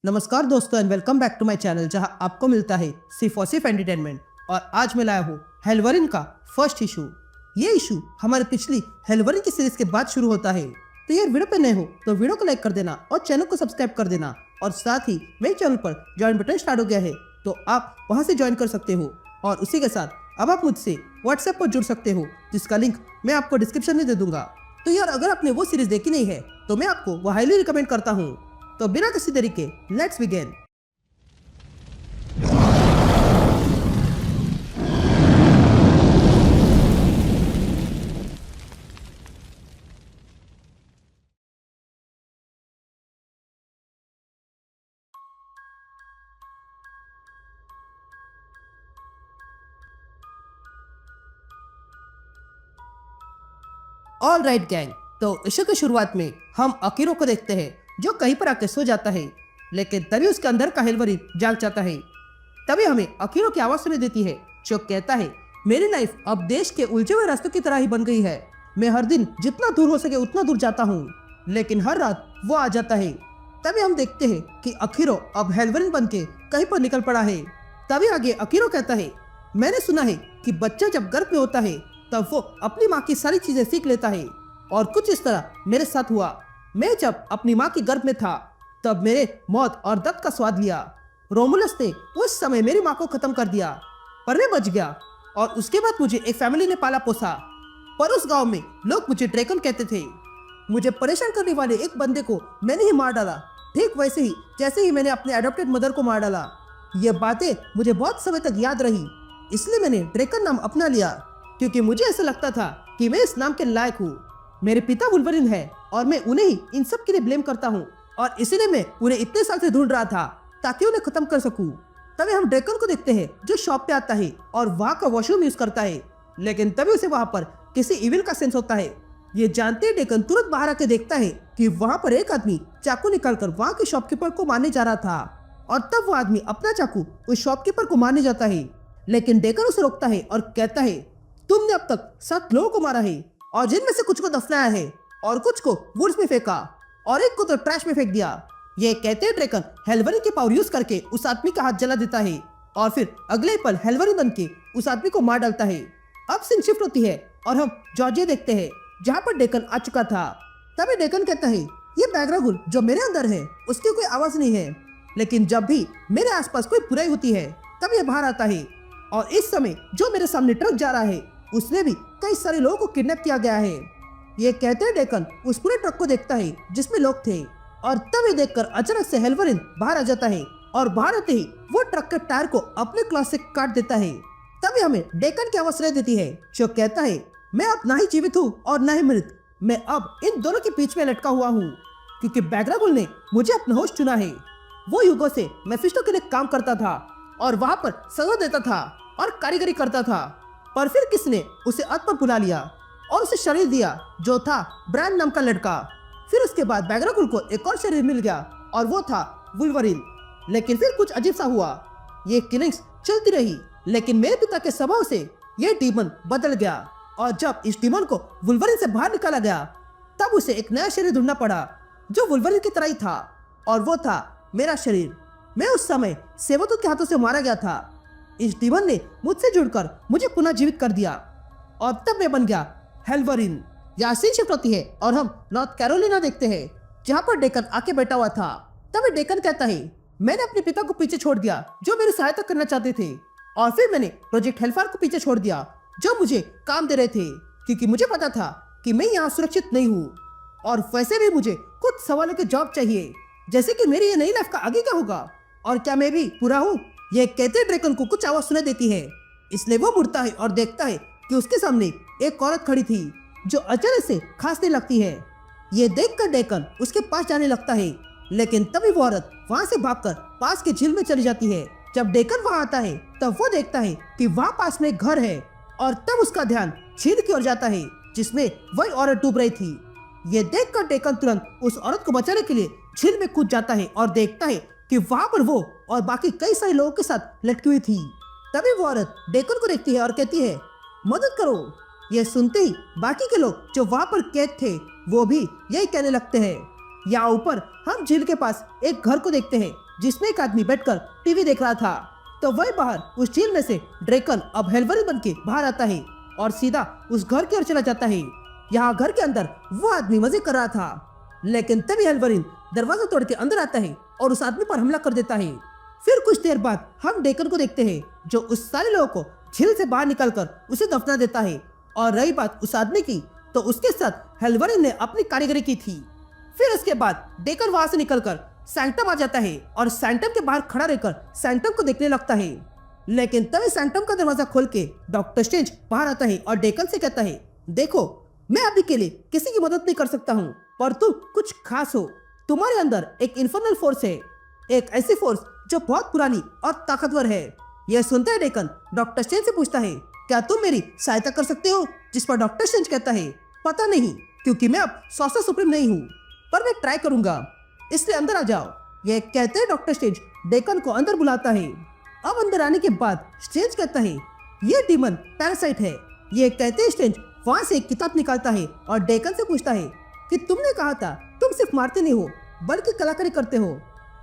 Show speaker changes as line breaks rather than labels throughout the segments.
नमस्कार दोस्तों and welcome back to my channel जहां आपको मिलता है सिर्फ और सिर्फ एंटरटेनमेंट। और आज मैं लाया हूँ हेलवरिन का फर्स्ट इशू। ये इशू हमारे पिछली हेलवरिन की सीरीज के बाद शुरू होता है। तो यार वीडियो पे नए हो तो वीडियो को लाइक कर देना और चैनल को सब्सक्राइब कर देना। और साथ ही मेरे चैनल पर ज्वाइन बटन स्टार्ट हो गया है तो आप वहां से ज्वाइन कर सकते हो। और उसी के साथ अब आप मुझसे व्हाट्सएप पर जुड़ सकते हो जिसका लिंक मैं आपको डिस्क्रिप्शन में दे दूंगा। तो यार अगर आपने वो सीरीज देखी नहीं है तो मैं आपको वो हाईली रिकमेंड करता हूँ। तो बिना किसी देरी के let's begin. All right gang, तो इशू की शुरुआत में हम अकीरो को देखते हैं जो कहीं पर आके सो जाता है। लेकिन तभी उसके अंदर का हेलवरी जाग जाता है। तभी हमें अकीरो की आवाज सुनाई देती है जो कहता है, मेरी लाइफ अब देश के उलझे हुए रास्तों की तरह ही बन गई है। मैं हर दिन जितना दूर हो सके उतना दूर जाता हूँ, लेकिन हर रात वो आ जाता है। तभी हम देखते हैं कि अकीरो अब हेलवरिन बन के कहीं पर निकल पड़ा है। तभी आगे अकीरो कहता है, मैंने सुना है कि बच्चा जब गर्भ में होता है तब वो अपनी माँ की सारी चीजें सीख लेता है। और कुछ इस तरह मेरे साथ हुआ। मैं जब अपनी माँ के गर्भ में था तब मेरे मौत और दर्द का स्वाद लिया। रोमुलस ने उस समय मेरी माँ को खत्म कर दिया, पर मैं बच गया। और उसके बाद मुझे एक फैमिली ने पाला पोसा। पर उस गांव में लोग मुझे ड्रैगन कहते थे। मुझे परेशान करने वाले एक बंदे को मैंने ही मार डाला, ठीक वैसे ही जैसे ही मैंने अपने एडॉप्टेड मदर को मार डाला। ये बातें मुझे बहुत समय तक याद रही, इसलिए मैंने ड्रैगन नाम अपना लिया, क्योंकि मुझे ऐसा लगता था कि मैं इस नाम के लायक हूँ। मेरे पिता वुल्वरिन है और मैं उन्हें ही इन सब के लिए ब्लेम करता हूँ, और इसीलिए मैं उन्हें इतने साल से ढूंढ रहा था ताकि उन्हें खत्म कर सकूं। तभी हम ड्रैगन को देखते हैं जो शॉप पे आता है और वहाँ का वॉशरूम यूज करता है। लेकिन तभी उसे वहाँ पर किसी इविल का सेंस होता है। ये जानते ही ड्रैगन तुरंत बाहर आके देखता है कि वहाँ पर एक आदमी चाकू निकालकर वहाँ के शॉपकीपर को मारने जा रहा था। और तब वो आदमी अपना चाकू उस शॉपकीपर को मारने जाता है, लेकिन ड्रैगन उसे रोकता है और कहता है, तुमने अब तक 7 लोगों को मारा है और जिनमें से कुछ को दफनाया है और कुछ को वुड्स में फेंका और एक को तो ट्रैश में फेंक दिया। ये कहते हैं ड्रैगन हेलवरिन की पावर यूज करके उस आदमी का हाथ जला देता है और फिर अगले पल हेलवरिन बन के उस आदमी को मार डालता है। अब सीन शिफ्ट होती है और हम जॉर्जिया देखते हैं जहाँ पर ड्रैगन आ चुका था। तभी ड्रैगन कहता है, ये बैगरागुल जो मेरे अंदर है उसकी कोई आवाज नहीं है, लेकिन जब भी मेरे आसपास कोई बुराई होती है तब ये बाहर आता है। और इस समय जो मेरे सामने ट्रक जा रहा है उसमें भी कई सारे लोगों को किडनैप किया गया है। ये कहते हैं ड्रैगन उस पूरे ट्रक को देखता है जिसमें लोग थे, और तब ये देखकर अचानक से हेलवरिन बाहर आ जाता है और बाहर आते ही वो ट्रक के टायर को अपने क्लॉथ से काट देता है। तभी हमें ड्रैगन की आवाज सुनाई देती है जो कहता है, मैं अब ना ही जीवित हूँ और ना ही मृत, मैं अब इन दोनों के बीच में लटका हुआ हूँ, क्योंकि बैगरागुल ने मुझे अपना होस्ट चुना है। वो युगों से मेफिस्टो के लिए काम करता था और वहाँ पर सजा देता था और कारीगरी करता था, पर फिर किसने उसे अर्थ पर बुला लिया और उसे शरीर दिया जो था ब्रांड नाम का लड़का। फिर उसके बाद बैगरागुल को एक और शरीर मिल गया और वो था वुल्वरिन। लेकिन फिर कुछ अजीब सा हुआ। ये किलिंग्स चलती रही, लेकिन मेरे पिता के स्वभाव से ये डीमन बदल गया, और जब इस डीमन को वुल्वरिन से बाहर निकाला गया तब उसे एक नया शरीर ढूंढना पड़ा जो वुल्वरिन की तरह ही था, और वो था मेरा शरीर। मैं उस समय सेवतों के हाथों से मारा गया था। इस डीमन ने मुझसे जुड़कर मुझे पुनः जीवित कर दिया और तब मैं बन गया हेलवरिन। यहाँ सीन शिफ्ट होती है और हम नॉर्थ कैरोलिना देखते हैं जहाँ पर ड्रैगन आके बैठा हुआ था। तभी ड्रैगन कहता है, मैंने अपने पिता को पीछे छोड़ दिया जो मेरी सहायता करना चाहते थे, और फिर मैंने प्रोजेक्ट हेलफायर को पीछे छोड़ दिया जो मुझे काम दे रहे थे, क्योंकि मुझे पता था कि मैं यहाँ सुरक्षित नहीं हूँ। और वैसे भी मुझे कुछ सवालों के जवाब चाहिए, जैसे कि मेरी ये नई लाइफ का आगे क्या होगा और क्या मैं भी पूरा हूँ। ये कहते ड्रैगन को कुछ आवाज सुनाई देती है, इसलिए वो मुड़ता है और देखता है कि उसके सामने एक औरत खड़ी थी जो अचानक से खांसने लगती है। ये देखकर ड्रैगन उसके पास जाने लगता है, लेकिन तभी वो औरत वहाँ से भागकर पास के झील में चली जाती है। जब ड्रैगन वहाँ आता है तब वो देखता है कि वहाँ पास में एक घर है, और तब उसका ध्यान झील की ओर जाता है जिसमें वही औरत डूब रही थी। ये देखकर ड्रैगन तुरंत उस औरत को बचाने के लिए झील में कूद जाता है और देखता है कि वहाँ पर वो और बाकी कई सारे लोगों के साथ लटकी हुई थी। तभी वो औरत ड्रैगन को देखती है और कहती है, मदद करो। ये सुनते ही बाकी के लोग जो वहाँ पर कैद थे वो भी यही कहने लगते हैं। यहाँ ऊपर हम झील के पास एक घर को देखते हैं जिसमें एक आदमी बैठकर टीवी देख रहा था। तो वही बाहर उस झील में से ड्रेकन अब हेल्वरिन बन के बाहर आता है और सीधा उस घर की ओर चला जाता है। यहाँ घर के अंदर वो आदमी मजे कर रहा था, लेकिन तभी हेल्वरिन दरवाजा तोड़ के अंदर आता है और उस आदमी पर हमला कर देता है। फिर कुछ देर बाद हम डेकन को देखते हैं जो उस सारे लोगों को झील से बाहर निकालकर उसे दफना देता है। और रही बात उस आदमी की, तो उसके साथ हेल्वरिन ने अपनी कारीगरी की थी। फिर उसके बाद डेकन वहां से निकलकर सैंक्टम आ जाता है और सैंक्टम के बाहर खड़ा रहकर सैंक्टम को देखने लगता है। लेकिन तभी सैंक्टम का दरवाजा खोल के डॉक्टर स्ट्रेंज बाहर आता है और डेकन से कहता है, देखो मैं अभी के लिए किसी की मदद नहीं कर सकता हूँ, पर तुम कुछ खास हो। तुम्हारे अंदर एक इन्फर्नल फोर्स है, एक ऐसी फोर्स जो बहुत पुरानी और ताकतवर है। यह सुनते ही डेकन डॉक्टर स्ट्रेंज से पूछता है, क्या तुम मेरी सहायता कर सकते हो? जिस पर डॉक्टर स्ट्रेंज कहता है, पता नहीं, क्योंकि मैं अब सॉर्सर सुप्रीम नहीं हूँ, पर मैं ट्राई करूंगा, इसलिए अंदर आ जाओ। यह कहते हैं डॉक्टर स्ट्रेंज डेकन को अंदर बुलाता है। अब अंदर आने के बाद स्ट्रेंज कहता है, ये डीमन पैरासाइट है। यह कहते हैं स्ट्रेंज वहां से एक किताब निकालता है और डेकन से पूछता है कि तुमने कहा था तुम सिर्फ मारते नहीं हो बल्कि कलाकारी करते हो।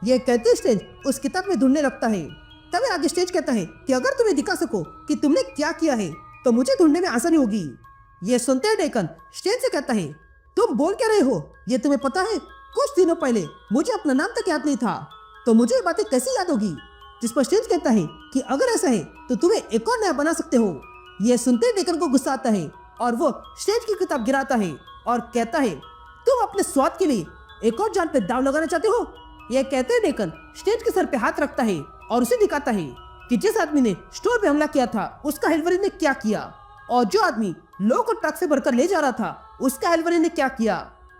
यह कहते स्ट्रेंज उस किताब में ढूंढने लगता है। तभी आगे स्ट्रेंज कहता है कि अगर तुम्हें दिखा सको कि तुमने क्या किया है तो मुझे ढूंढने में आसानी होगी। यह सुनते ही डेकन स्ट्रेंज से कहता है, तुम बोल क्या रहे हो? ये तुम्हें पता है कुछ दिनों पहले मुझे अपना नाम तक याद नहीं था, तो मुझे ये बातें कैसे याद होगी? जिस पर स्ट्रेंज कहता है कि अगर ऐसा है तो तुम्हें एक और नया बना सकते हो। यह सुनते ही डेकन को गुस्सा आता है और वो स्ट्रेंज की किताब गिराता है और कहता है, तुम अपने स्वाद के लिए एक और जान पे दाव लगाना चाहते हो? यह कहते ही डेकन स्ट्रेंज के सर पे हाथ रखता है और उसे दिखाता है कि जिस आदमी ने स्टोर पे हमला किया था उसका हेल्वरिन ने क्या किया, और जो आदमी लोगों को ट्रक से भरकर ले जा रहा था उसका हेल्वरिन ने क्या किया।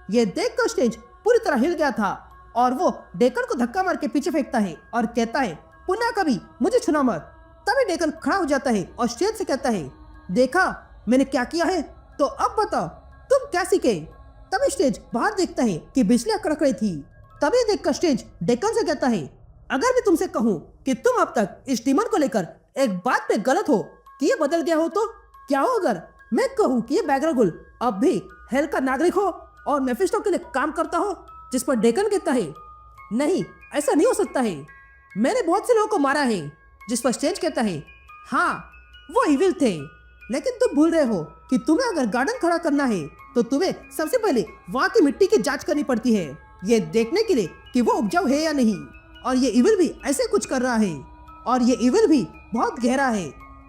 यह देखकर स्ट्रेंज पूरी तरह हिल गया था और वो डेकन को धक्का मार के पीछे फेंकता है और कहता है, पुनः कभी मुझे छूना मत। तभी डेकन खड़ा हो जाता है और स्ट्रेंज से कहता है, देखा मैंने क्या किया है, तो अब बताओ तुम क्या सीखे? तभी स्ट्रेंज बाहर देखता है कि बिजलियां कड़क रही थी। तभी देखकर स्ट्रेंज डेकन से कहता है, अगर मैं तुमसे कहूँ कि तुम अब तक इस डीमन को लेकर एक बात पे गलत हो कि ये बदल गया हो, तो क्या हो अगर मैं कहूँ कि ये बैगरागुल अब भी हेल का नागरिक हो और मेफिस्टो के लिए काम करता हो? जिस पर डेकन कहता है, नहीं ऐसा नहीं हो सकता है, मैंने बहुत से लोगों को मारा है। जिस पर स्ट्रेंज कहता है, हाँ वो इविल थे, लेकिन तुम भूल रहे हो कि तुम्हें अगर गार्डन खड़ा करना है तो तुम्हें सबसे पहले वहाँ की मिट्टी की जांच करनी पड़ती है, ये देखने के लिए कि वो उपजाऊ है या नहीं। और ये इविल भी ऐसे कुछ कर रहा है, और ये इविल भी बहुत गहरा है,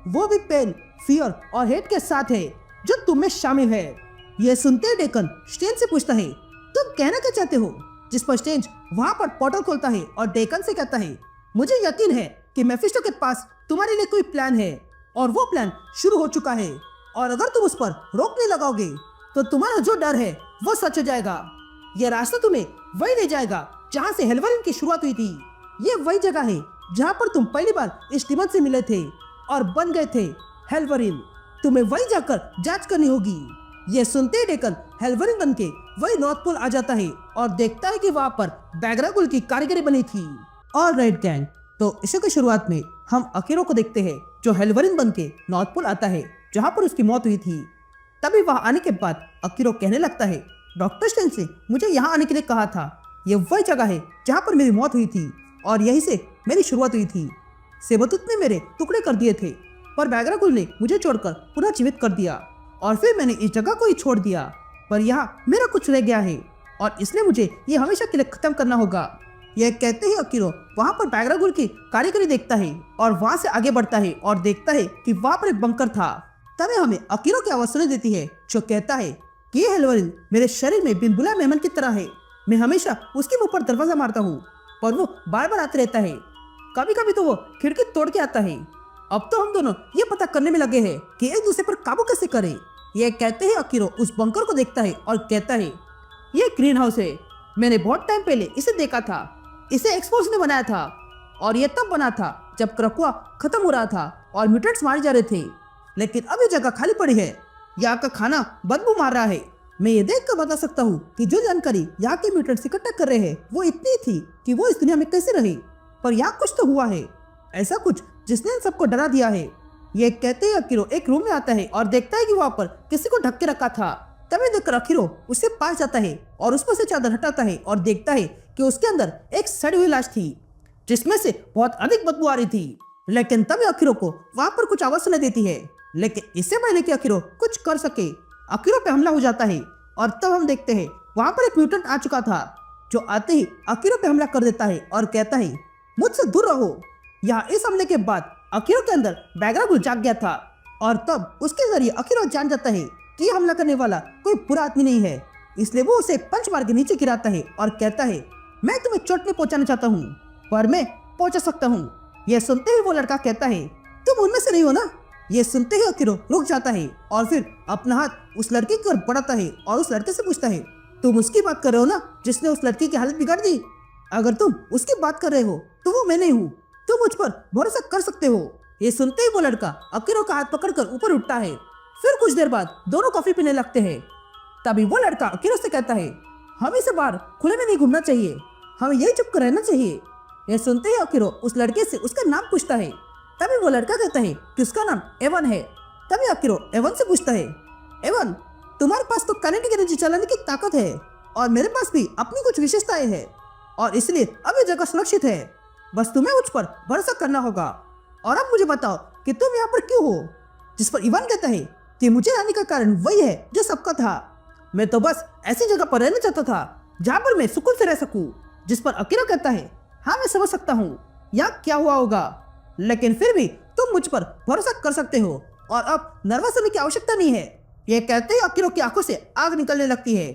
वो भी पेन, फियर और हेट के साथ है जो तुम में शामिल है। ये सुनते ही डेकन स्ट्रेंज से पूछता है, तुम कहना क्या चाहते हो? जिस पर स्ट्रेंज वहाँ पर पोर्टल खोलता है और डेकन से कहता है, मुझे यकीन है कि मेफिस्टो के पास तुम्हारे लिए कोई प्लान है और वो प्लान शुरू हो चुका है, और अगर तुम उस पर रोक नहीं लगाओगे तो तुम्हारा जो डर है वो सच हो जाएगा। यह रास्ता तुम्हें वही ले जाएगा जहाँ से हेल्वरिन की शुरुआत हुई थी। ये वही जगह है जहाँ पर तुम पहली बार इस डीमन से मिले थे और बन गए थे हेल्वरिन। तुम्हें वही जाकर जांच करनी होगी। ये सुनते ही डेकन हेल्वरिन बन के वही नॉर्थ पोल आ जाता है और देखता है कि वहाँ पर बैगरागुल की कारीगरी बनी थी। ऑलराइट गैंग, तो इसी की शुरुआत में हम अकीरो को देखते हैं जो हेल्वरिन बन के नॉर्थ पोल आता है जहाँ पर उसकी मौत हुई थी। तभी वहाँ आने के बाद अकीरो कहने लगता है, डॉक्टर स्ट्रेंज से मुझे यहाँ आने के लिए कहा था, ये वही जगह है जहाँ पर मेरी मौत हुई थी और यहीं से मेरी शुरुआत हुई थी। सेबतूत ने मेरे टुकड़े कर दिए थे, पर बैगरागुल ने मुझे छोड़कर पुनः जीवित कर दिया और फिर मैंने इस जगह को ही छोड़ दिया, पर यहाँ मेरा कुछ रह गया है और इसलिए मुझे ये हमेशा के लिए खत्म करना होगा। यह कहते ही अकीरो वहाँ पर बैगरागुल की कारीगरी देखता है और वहाँ से आगे बढ़ता है और देखता है कि वहाँ पर एक बंकर था। तभी हमें अकीरो की आवाज सुनाई देती है जो कहता है कि ये हेल्वरिन मेरे शरीर में बिन बुलाए मेहमान की तरह है। मैं हमेशा उसके मुंह पर दरवाजा मारता हूँ पर वो बार बार आते रहता है, कभी कभी तो वो खिड़की तोड़ के आता है। अब तो हम दोनों ये पता करने में लगे हैं कि एक दूसरे पर काबू कैसे करें। यह कहते ही अकीरो उस बंकर को देखता है और कहता है, ये ग्रीन हाउस है, मैंने बहुत टाइम पहले इसे देखा था, इसे एक्सपोज ने बनाया था और ये तब बना था जब क्रकुआ खत्म हो रहा था और म्यूटेंट्स मारे जा रहे थे, लेकिन अब ये जगह खाली पड़ी है, यहाँ का खाना बदबू मार रहा है। मैं ये देख कर बता सकता हूँ कि जो जानकारी यहाँ के म्यूटेंट्स इकट्ठा कर रहे हैं वो इतनी थी कि वो इस दुनिया में कैसे रहे, पर यहाँ कुछ तो हुआ है, ऐसा कुछ जिसने इन सबको डरा दिया है। ये कहते ही अकीरो एक रूम में आता है और देखता है कि वहाँ पर किसी को ढक के रखा था। तभी देखकर अकीरो उससे पास जाता है और उस पर से चादर हटाता है और देखता है कि उसके अंदर एक सड़ी हुई लाश थी जिसमें से बहुत अधिक बदबू आ रही थी। लेकिन तभी अखिरो को वहां पर कुछ आवाज सुनाई देती है। लेकिन इससे पहले कि अखिरो कुछ कर सके, अखिरो पे हमला हो जाता है और तब हम देखते हैं वहां पर एक म्यूटेंट आ चुका था, जो आते ही अखिरो पे हमला कर देता है और कहता है मुझसे दूर रहो। यहाँ इस हमले के बाद अखिरो के अंदर बैकग्राउंड जाग गया था और तब उसके जरिए अखिरो जान जाता है कि हमला करने वाला कोई बुरा आदमी नहीं है। इसलिए वो उसे पंच मार के नीचे गिराता है और कहता है मैं तुम्हें चोट नहीं पहुंचाना चाहता हूँ, पर मैं पहुंचा सकता हूँ। यह सुनते ही वो लड़का कहता है तुम उनमें से नहीं हो ना। ये सुनते ही अखिरो रुक जाता है और फिर अपना हाथ उस लड़के की ओर बढ़ाता है और उस लड़के से पूछता है तुम उसकी बात कर रहे हो ना जिसने उस लड़की की हालत बिगाड़ दी? अगर तुम उसकी बात कर रहे हो तो वो मैं नहीं हूँ, तुम मुझ पर भरोसा कर सकते हो। ये सुनते ही वो लड़का अखिरो का हाथ पकड़कर ऊपर उठता है। फिर कुछ देर बाद दोनों कॉफी पीने लगते हैं। तभी वो लड़का अखिरो से कहता है हमें से बाहर खुले में नहीं घूमना चाहिए, हमें यही चुप कर रहना चाहिए। यह सुनते ही अखिरो उस लड़के से उसका नाम पूछता है। तभी वो लड़का कहता है कि उसका नाम एवन है। तभी अखिरो एवन से पूछता है एवन तुम्हारे पास तो काइनेटिक एनर्जी चलाने की ताकत है और मेरे पास भी अपनी कुछ विशेषताएं हैं और इसलिए अब ये जगह सुरक्षित है, बस तुम्हें मुझ पर भरोसा करना होगा। और अब मुझे बताओ कि तुम यहाँ पर क्यों हो? जिस पर इवान कहता है कि मुझे आने का कारण वही है जो सबका था, मैं तो बस ऐसी जगह पर रहना चाहता था जहाँ पर मैं सुकून से रह सकूं। जिस पर अखिरो कहता है हाँ मैं समझ सकता हूँ यहाँ क्या हुआ होगा, लेकिन फिर भी तुम मुझ पर भरोसा कर सकते हो और अब नर्वस होने की आवश्यकता नहीं है। ये कहते ही अखिरो की आंखों से आग निकलने लगती है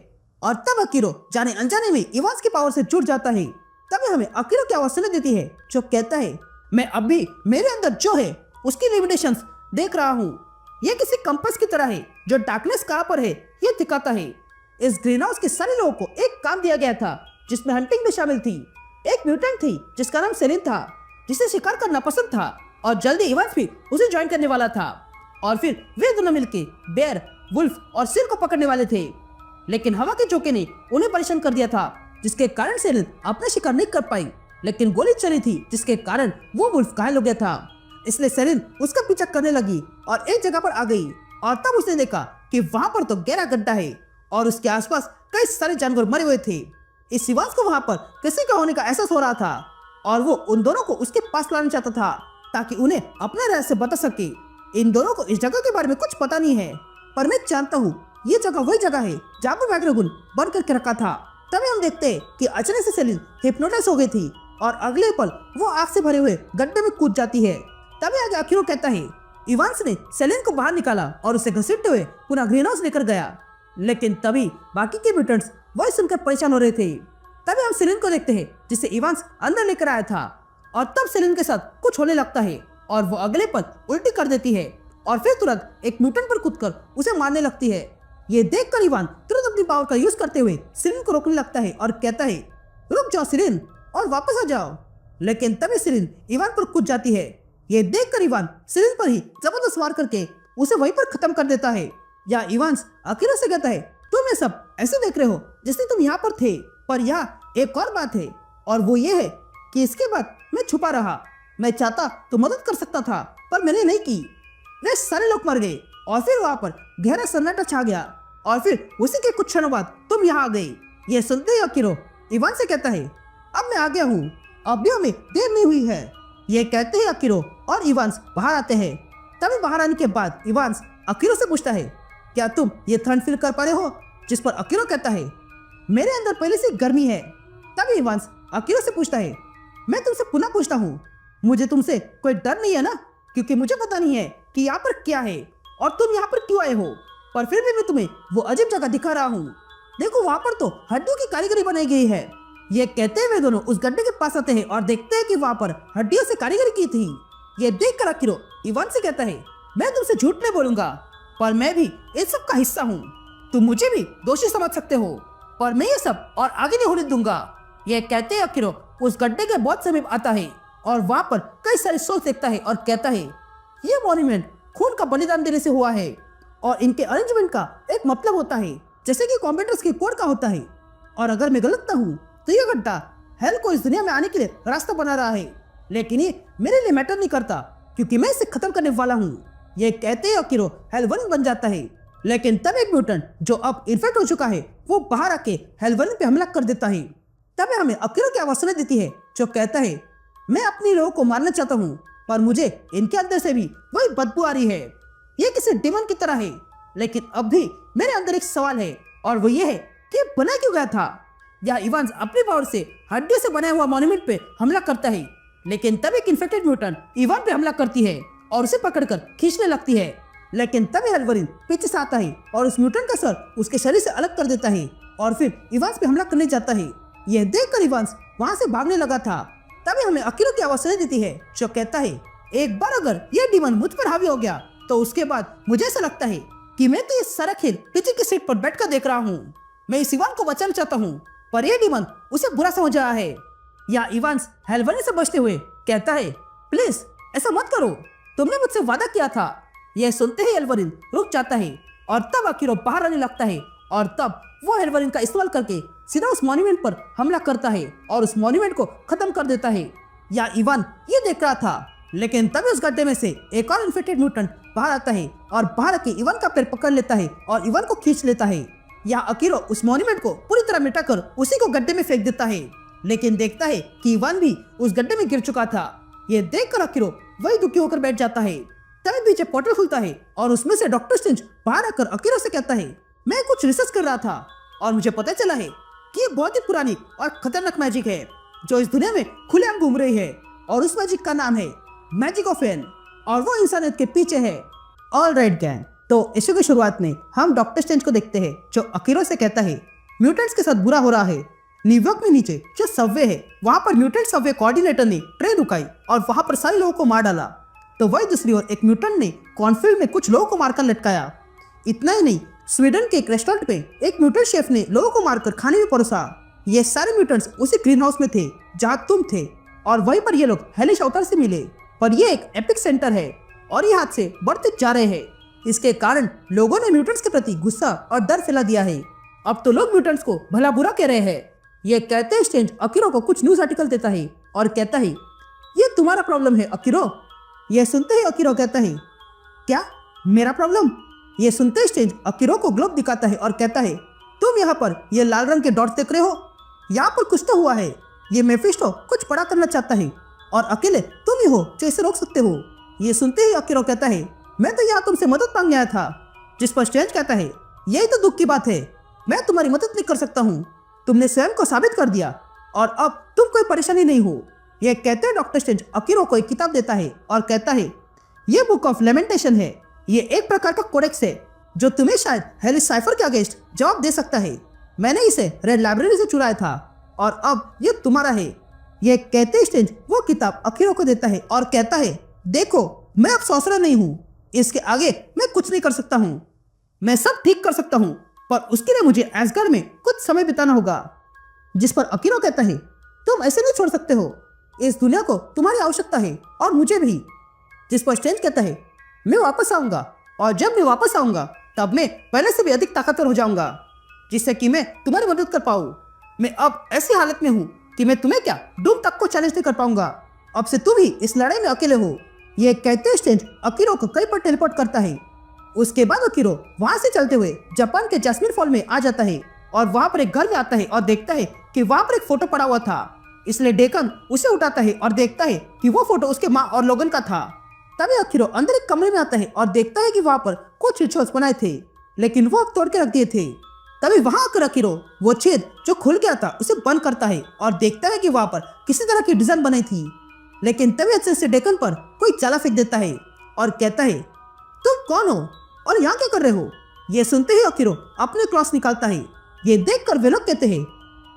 और तब अखिरो जाने अनजाने में इवांस की पावर से जुड़ जाता है। तभी हमें अखिरो की आवाज सुनाई देती है जो कहता है मैं अभी मेरे अंदर जो है उसकी लिमिटेशंस देख रहा हूँ। ये किसी कंपास की तरह है जो डार्कनेस कहाँ पर है ये दिखाता है। इस ग्रीन हाउस के सारे लोगों को एक काम दिया गया था जिसमें हंटिंग भी शामिल थी। एक म्यूटेंट थी जिसका नाम सेलिन था, जिसे शिकार करना पसंद था और जल्दी इवांस भी उसे ज्वाइन करने वाला था और फिर वे दोनों मिलकर बेयर, वुल्फ और सिर को पकड़ने वाले थे। लेकिन हवा के झोंके ने उन्हें परेशान कर दिया था, जिसके कारण सेलिन अपना शिकार नहीं कर पाई। लेकिन गोली चली थी जिसके कारण वो वुल्फ घायल हो गया था। इसलिए सेलिन उसका पीछा करने लगी और एक जगह पर आ गई और तब उसने देखा कि वहां पर तो गहरा गड्ढा है और उसके आसपास कई सारे जानवर मरे हुए थे। इस शिवांश को वहां पर किसी का होने का एहसास हो रहा था और वो उन दोनों को उसके पास लाना चाहता था ताकि उन्हें अपना रहस्य बता सके। इन दोनों को इस जगह के बारे में कुछ पता नहीं है, पर मैं जानता हूँ ये जगह वही जगह है जहाँ पर वैग्रागुन बंद करके रखा था। तभी हम देखते हैं कि अचानक से सेलिन हिप्नोटाइज हो गई थी और अगले पल वो आग से भरे हुए गड्ढे में कूद जाती है। तभी आगे अखिरो कहता है इवांस ने सेलिन को बाहर निकाला और उसे घसीटते हुए पुनः ग्रीन हाउस लेकर गया। लेकिन तभी बाकी के म्यूटेंट्स वही सुनकर परेशान हो रहे थे। तभी हम सेलिन को देखते हैं जिसे इवांस अंदर लेकर आया था और तब सेलिन के साथ कुछ होने लगता है और वो अगले पल उल्टी कर देती है और फिर तुरंत एक म्यूटेंट पर कूदकर उसे मारने लगती है। ये देखकर इवान तुरंत अपनी पावर का यूज करते हुए सेलिन को रोकने लगता है और कहता है रुक जाओ सेलिन और वापस आ जाओ। लेकिन तभी सेलिन इवान पर कूद जाती है। ये देखकर इवान सेलिन पर ही जबरदस्त वार करके उसे वहीं पर खत्म कर देता है। या इवांस अखिरो से कहता है तुम ये सब ऐसे देख रहे हो जैसे तुम यहाँ पर थे, पर यहाँ एक और बात है और वो ये है कि इसके बाद मैं छुपा रहा। मैं चाहता तो मदद कर सकता था पर मैंने नहीं की। वे सारे लोग मर गए और फिर वहां पर गहरा सन्नाटा छा गया और फिर उसी के कुछ क्षणों बाद तुम यहाँ आ गई। ये सुनते ही अखिरो इवान से कहता है अब मैं आ गया हूँ, अब भी हमें देर नहीं हुई है। ये कहते ही अखिरो और इवांस बाहर आते हैं। तभी बाहर आने के बाद इवांस अखिरो से पूछता है क्या तुम ये ठंड फील कर पा रहे हो? जिस पर अखिरो कहता है मेरे अंदर पहले से गर्मी है। तभी इवांस अखिरो से पूछता है मैं तुमसे पुनः पूछता हूँ मुझे तुमसे कोई डर नहीं है ना? क्योंकि मुझे पता नहीं है कि यहाँ पर क्या है और तुम यहाँ पर क्यों आए हो, पर फिर भी मैं तुम्हें वो अजीब जगह दिखा रहा हूँ। देखो वहाँ पर तो हड्डियों की कारीगरी बनाई गई है। ये कहते हुए दोनों उस गड्ढे के पास आते हैं और देखते हैं कि वहाँ पर हड्डियों से कारीगरी की थी। ये देख कर अखिरो इवान से कहता है मैं तुमसे झूठ नहीं बोलूंगा, पर मैं भी इस सब का हिस्सा हूँ। तुम मुझे भी दोषी समझ सकते हो, पर मैं ये सब और आगे नहीं होने दूंगा। ये कहते अखिरो उस गड्ढे के बहुत समीप आता है और वहाँ पर कई सारे सोल्स देखता है और कहता है ये मॉन्यूमेंट खून का बलिदान देने से हुआ है और इनके अरेंजमेंट का एक मतलब होता है जैसे कि कॉम्पिटर्स के कोड का होता है। और अगर मैं गलत ना हूँ तो ये गड्ढा हेल को इस दुनिया में आने के लिए रास्ता बना रहा है, लेकिन ये मेरे लिए मैटर नहीं करता क्योंकि मैं इसे खत्म करने वाला हूँ। ये कहते ही अखिरो हेल 1 बन जाता है। लेकिन तब एक म्यूटेंट जो अब इन्फेक्ट हो चुका है वो बाहर आके हेल 1 पे हमला कर देता है। तब हमें अखिरो की आवाज सुनाई देती है जो कहता है मैं अपने लोगों को मारना चाहता हूँ, पर मुझे इनके अंदर से भी वही बदबू आ रही है। ये किसी डिमन की तरह है। लेकिन अब भी मेरे अंदर एक सवाल है, और वो ये है कि ये बना क्यों गया था। या इवांस अपनी पावर से हड्डी से बनाया हुआ मॉन्यूमेंट पे हमला करता है, लेकिन तब एक इन्फेक्टेड म्यूटेंट इवान पे हमला करती है और उसे पकड़कर खींचने लगती है। लेकिन तभी हेल्वरिन पीछे से आता है और उस म्यूटेंट का सर उसके शरीर से अलग कर देता है और फिर इवांस पे हमला करने जाता है। यह देखकर इवांस वहां से भागने लगा था। तभी हमें अकीरो की आवाज सुनाई देती है जो कहता है, एक बार अगर ये डीमन मुझ पर हावी हो गया तो उसके बाद मुझे ऐसा लगता है कि मैं तो ये सारा खेल पीछे की सीट पर बैठकर देख रहा हूँ। मैं इस इवान को बचाना चाहता हूँ, पर ये डीमन उसे बुरा समझ रहा है। या इवांस हेल्वरिन से बचते हुए कहता है, प्लीज ऐसा मत करो, तुमने मुझसे वादा किया था। यह सुनते ही हेल्वरिन रुक जाता है और तब अकीरो बाहर आने लगता है और तब वो हेल्वरिन का इस्तेमाल करके सीधा उस मॉन्यूमेंट पर हमला करता है और उस मॉन्यूमेंट को खत्म कर देता है। या इवान ये देख रहा था, लेकिन तभी उस गड्ढे में से एक और इन्फेक्टेड म्यूटेंट बाहर आता है और बाहर आके इवान का पैर पकड़ लेता है और इवान को खींच लेता है। या अकीरो उस मॉन्यूमेंट को पूरी तरह मिटाकर उसी को गड्ढे में फेंक देता है, लेकिन देखता है कि इवान भी उस गड्ढे में गिर चुका था। ये देखकर अकीरो वही दुखी होकर बैठ जाता है। तभी पीछे पोर्टल खुलता है और उसमें से डॉक्टर स्ट्रेंज बाहर आकर अकीरो से कहता है, मैं कुछ रिसर्च कर रहा था और मुझे पता चला है कि ये बहुत ही पुरानी और खतरनाक मैजिक है जो इस दुनिया में खुलेआम घूम रही है, और उस मैजिक का नाम है मैजिक ऑफ एन, और वो इंसानियत के पीछे है। ऑल राइट गैंग, तो इशू की शुरुआत में हम डॉक्टर स्ट्रेंज को देखते हैं जो अकीरो से कहता है म्यूटेंट्स के साथ बुरा हो रहा है। न्यूयॉर्क में नीचे जो सबवे है वहां पर म्यूटेंट सबवे कोऑर्डिनेटर ने ट्रेन रुकाई और वहां पर सारे लोगों को मार डाला। तो वही दूसरी ओर एक म्यूटेंट ने कॉर्नफील्ड में कुछ लोगों को मारकर लटकाया। इतना ही नहीं, स्वीडन के एक रेस्टोरेंट पे एक म्यूटेंट शेफ ने लोगों को मारकर खाने में परोसा। ये सारे म्यूटेंट्स उसी ग्रीन हाउस में थे जहाँ तुम थे, और वहीं पर ये लोग हेलिश अवतार से मिले। पर ये एक एपिक सेंटर है और ये हादसे बढ़ते जा रहे हैं। इसके कारण लोगों ने म्यूटेंट्स के प्रति गुस्सा और डर फैला दिया है। अब तो लोग म्यूटेंट्स को भला बुरा कह रहे हैं। ये कहते ही स्ट्रेंज अकीरो को कुछ न्यूज आर्टिकल देता है और कहता है, ये तुम्हारा प्रॉब्लम है अकीरो। यह सुनते ही अकीरो कहता है, क्या मेरा प्रॉब्लम। ये सुनते ही स्ट्रेंज अकीरो को ग्लोब दिखाता है और कहता है, तुम यहाँ पर ये लाल रंग के डॉट्स देख रहे हो, यहाँ पर कुछ तो हुआ है। ये मेफिस्टो कुछ बड़ा करना चाहता है और अकेले तुम ही हो जो इसे रोक सकते हो। ये सुनते ही अकीरो कहता है, मैं तो यहाँ तुमसे मदद मांगने आया था। जिस पर स्ट्रेंज कहता है, यही तो दुख की बात है, मैं तुम्हारी मदद नहीं कर सकता हूँ। तुमने स्वयं को साबित कर दिया और अब तुम कोई परेशानी नहीं हो। यह कहते हैं डॉक्टर स्ट्रेंज अकीरो को एक किताब देता है और कहता है, ये बुक ऑफ लेमेंटेशन है। ये एक प्रकार का कोडेक्स है जो तुम्हें शायद हेलिस साइफर के अगेंस्ट जवाब दे सकता है। मैंने इसे रेड लाइब्रेरी से चुराया था और अब ये तुम्हारा है। यह कहते ही स्ट्रेंज वो किताब अकीरो को देता है और कहता है, देखो मैं अब सॉर्सरर नहीं हूँ, इसके आगे मैं कुछ नहीं कर सकता हूँ। मैं सब ठीक कर सकता हूँ, पर उसके लिए मुझे एसगार्ड में कुछ समय बिताना होगा। जिस पर अकीरो कहता है, तुम ऐसे नहीं छोड़ सकते हो, इस दुनिया को तुम्हारी आवश्यकता है और मुझे भी। जिस पर स्ट्रेंज कहता है, मैं वापस आऊंगा और जब मैं वापस आऊंगा तब मैं पहले से भी अधिक ताकतवर हो जाऊंगा, जिससे कि मैं तुम्हारी मदद कर पाऊँ। मैं अब ऐसी हालत में हूँ कि मैं तुम्हें क्या डूम तक को चैलेंज नहीं कर पाऊंगा। अब से तुम ही इस लड़ाई में अकेले हो। यह कहते स्ट्रेंज अकीरो को कई पर टेलीपोर्ट करता है। उसके बाद अकीरो वहां से चलते हुए जापान के जैस्मिन फॉल में आ जाता है और वहां पर एक घर में आता है और देखता है कि वहां पर एक फोटो पड़ा हुआ था। इसलिए डेकन उसे उठाता है और देखता है कि वो फोटो उसके माँ और लोगन का था। तभी अकीरो अंदर एक कमरे में आता है और देखता है कि वहां पर कुछ रिचुअल्स बनाए थे, लेकिन वो अब तोड़ के रख दिए थे। तभी वहां आकर अकीरो वो छेद जो खुल गया था उसे बंद करता है और देखता है कि वहां पर किसी तरह की डिजाइन बनी थी। लेकिन तभी अचानक से डेकन पर कोई चाला फेंक देता है और कहता है, तुम कौन हो और यहाँ क्या कर रहे हो। ये सुनते ही अकीरो अपने क्रॉस निकालता है। ये देखकर वे लोग कहते हैं,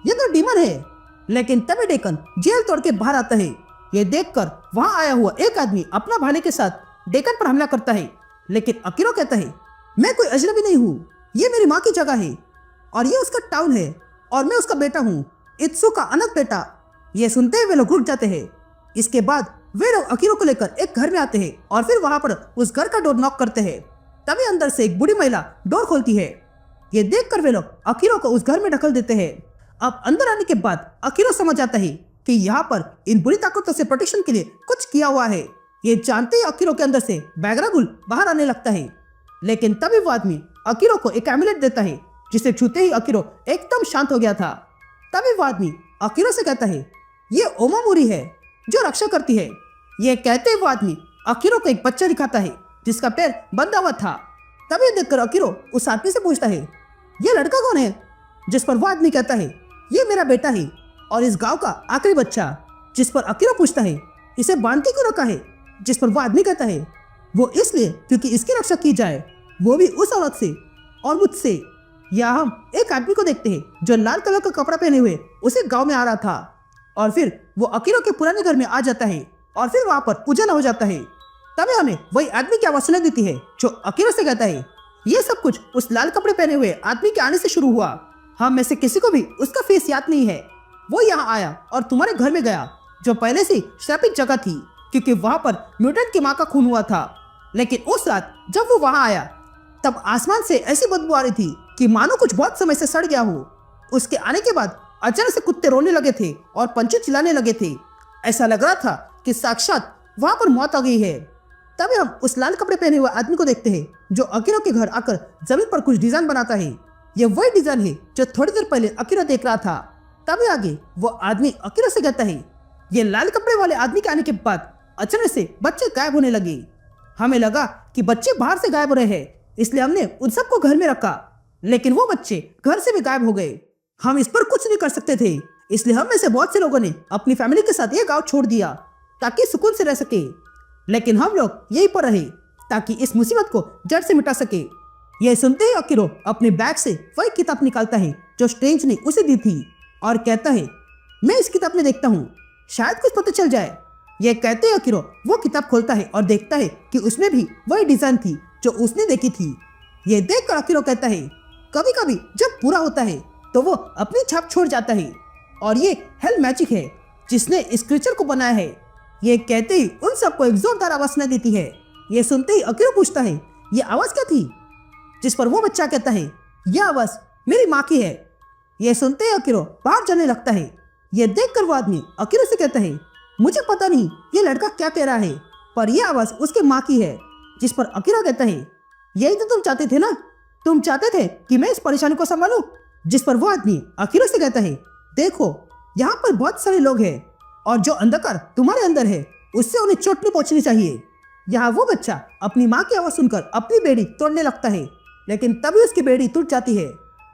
ये तो डीमन है। लेकिन तभी डेकन जेल तोड़ के बाहर आता है। ये देखकर वहां आया हुआ एक आदमी अपना भाले के साथ डेकन पर हमला करता है, लेकिन अकीरो कहता है, मैं कोई अजनबी नहीं हूँ, ये मेरी माँ की जगह है और ये उसका टाउन है और मैं उसका बेटा हूँ, इत्सु का अनक बेटा। ये सुनते ही वे लोग रुक जाते हैं। इसके बाद वे लोग अकीरो को लेकर एक घर में आते हैं और फिर वहां पर उस घर का डोर नॉक करते हैं। तभी अंदर से एक बूढ़ी महिला डोर खोलती है। ये देखकर वे लोग अकीरो को उस घर में ढकल देते हैं। अब अंदर आने के बाद अकीरो समझ जाता है कि यहाँ पर इन बुरी ताकतों से प्रोटेक्शन के लिए कुछ किया हुआ है। ये जानते ही अकीरो के अंदर से बैगरागुल बाहर आने लगता है। लेकिन तभी वो आदमी अकीरो को एक एमुलेट देता है, जिसे छूते ही अकीरो एकदम शांत हो गया था। तभी वो आदमी अकीरो से कहता है, ये ओमामुरी है, जो रक्षा करती है। ये कहते हुए वो आदमी अकीरो को एक बच्चा दिखाता है जिसका पैर बंधा हुआ था। तभी देखकर अकीरो उस आदमी से पूछता है, ये लड़का कौन है? जिस पर वो आदमी कहता है, ये मेरा बेटा है और इस गांव का आखिरी बच्चा। जिस पर अकीरो पूछता है, इसे बांध के क्यों रखा है? जिस पर वो आदमी कहता है, वो इसलिए क्योंकि इसकी रक्षा की जाए, वो भी उस औरत से और मुझसे। यहाँ हम एक आदमी को देखते हैं जो लाल कलर का कपड़ा पहने हुए उसे गांव में आ रहा था और फिर वो अकीरो के पुराने घर में आ जाता है और फिर वहां पर पूजन हो जाता है। तभी हमें वही आदमी की आवाज सुनाई देती है जो अकीरो से कहता है, ये सब कुछ उस लाल कपड़े पहने हुए आदमी के आने से शुरू हुआ। हम में से किसी को भी उसका फेस याद नहीं है। वो यहाँ आया और तुम्हारे घर में गया जो पहले से श्रापित जगह थी क्योंकि वहां पर म्यूटेंट की माँ का खून हुआ था। लेकिन उस रात जब वो वहां आया तब आसमान से ऐसी बदबू आ रही थी कि मानो कुछ बहुत समय से सड़ गया हो। उसके आने के बाद अचानक से कुत्ते रोने लगे थे और पंछी चिल्लाने लगे थे। ऐसा लग रहा था कि साक्षात वहां पर मौत आ गई है। तभी हम उस लाल कपड़े पहने हुए आदमी को देखते हैं जो अकीरो के घर आकर जमीन पर कुछ डिजाइन बनाता है। ये वही डिजाइन है जो थोड़ी देर पहले अकीरो देख रहा था। तभी आगे वो आदमी अकीरो से कहता है, ये लाल कपड़े वाले आदमी के आने के बाद अचानक से बच्चे गायब होने लगे। हमें लगा कि बच्चे बाहर से गायब हो रहे हैं, इसलिए हमने उन सबको घर में रखा, लेकिन वो बच्चे घर से भी गायब हो गए। हम इस पर कुछ नहीं कर सकते थे, इसलिए हम में से बहुत से लोगों ने अपनी फैमिली के साथ ये गांव छोड़ दिया ताकि सुकून से रह सके। लेकिन हम लोग यहीं पर रहे ताकि इस मुसीबत को जड़ से मिटा सके। यह सुनते ही अकीरो अपने बैग से वही किताब निकालता है जो स्ट्रेंज ने उसे दी थी और कहता है, मैं इस किताब में देखता हूँ, शायद कुछ पता चल जाए। यह कहते ही अकीरो वो किताब खोलता है और देखता है कि उसमें भी वही डिजाइन थी जो उसने देखी थी। यह देखकर अकीरो कहता है, कभी कभी जब पूरा होता है तो वो अपनी छाप छोड़ जाता है और ये हेल मैजिक है जिसने इस क्रीचर को बनाया है। ये कहते ही उन सबको एक जोरदार आवाज सुनाई देती है। ये सुनते ही अकीरो पूछता है, ये आवाज क्या थी? जिस पर वो बच्चा कहता है, यह आवाज मेरी माँ की है। ये सुनते ही अकीरो बाहर जाने लगता है। ये देखकर वो आदमी अकीरो से कहता है, मुझे पता नहीं ये लड़का क्या कह रहा है, पर यह आवाज उसके माँ की है। जिस पर अकीरो कहता है, यही तो तुम चाहते थे ना, तुम चाहते थे कि मैं इस परेशानी को संभालूं। जिस पर वो आदमी अकीरो से कहता है, देखो यहाँ पर बहुत सारे लोग हैं और जो अंधकार तुम्हारे अंदर है उससे उन्हें चोट नहीं पहुंचनी चाहिए। यहाँ वो बच्चा अपनी माँ की आवाज सुनकर अपनी बेड़ी तोड़ने लगता है, लेकिन तभी उसकी बेड़ी टूट जाती है।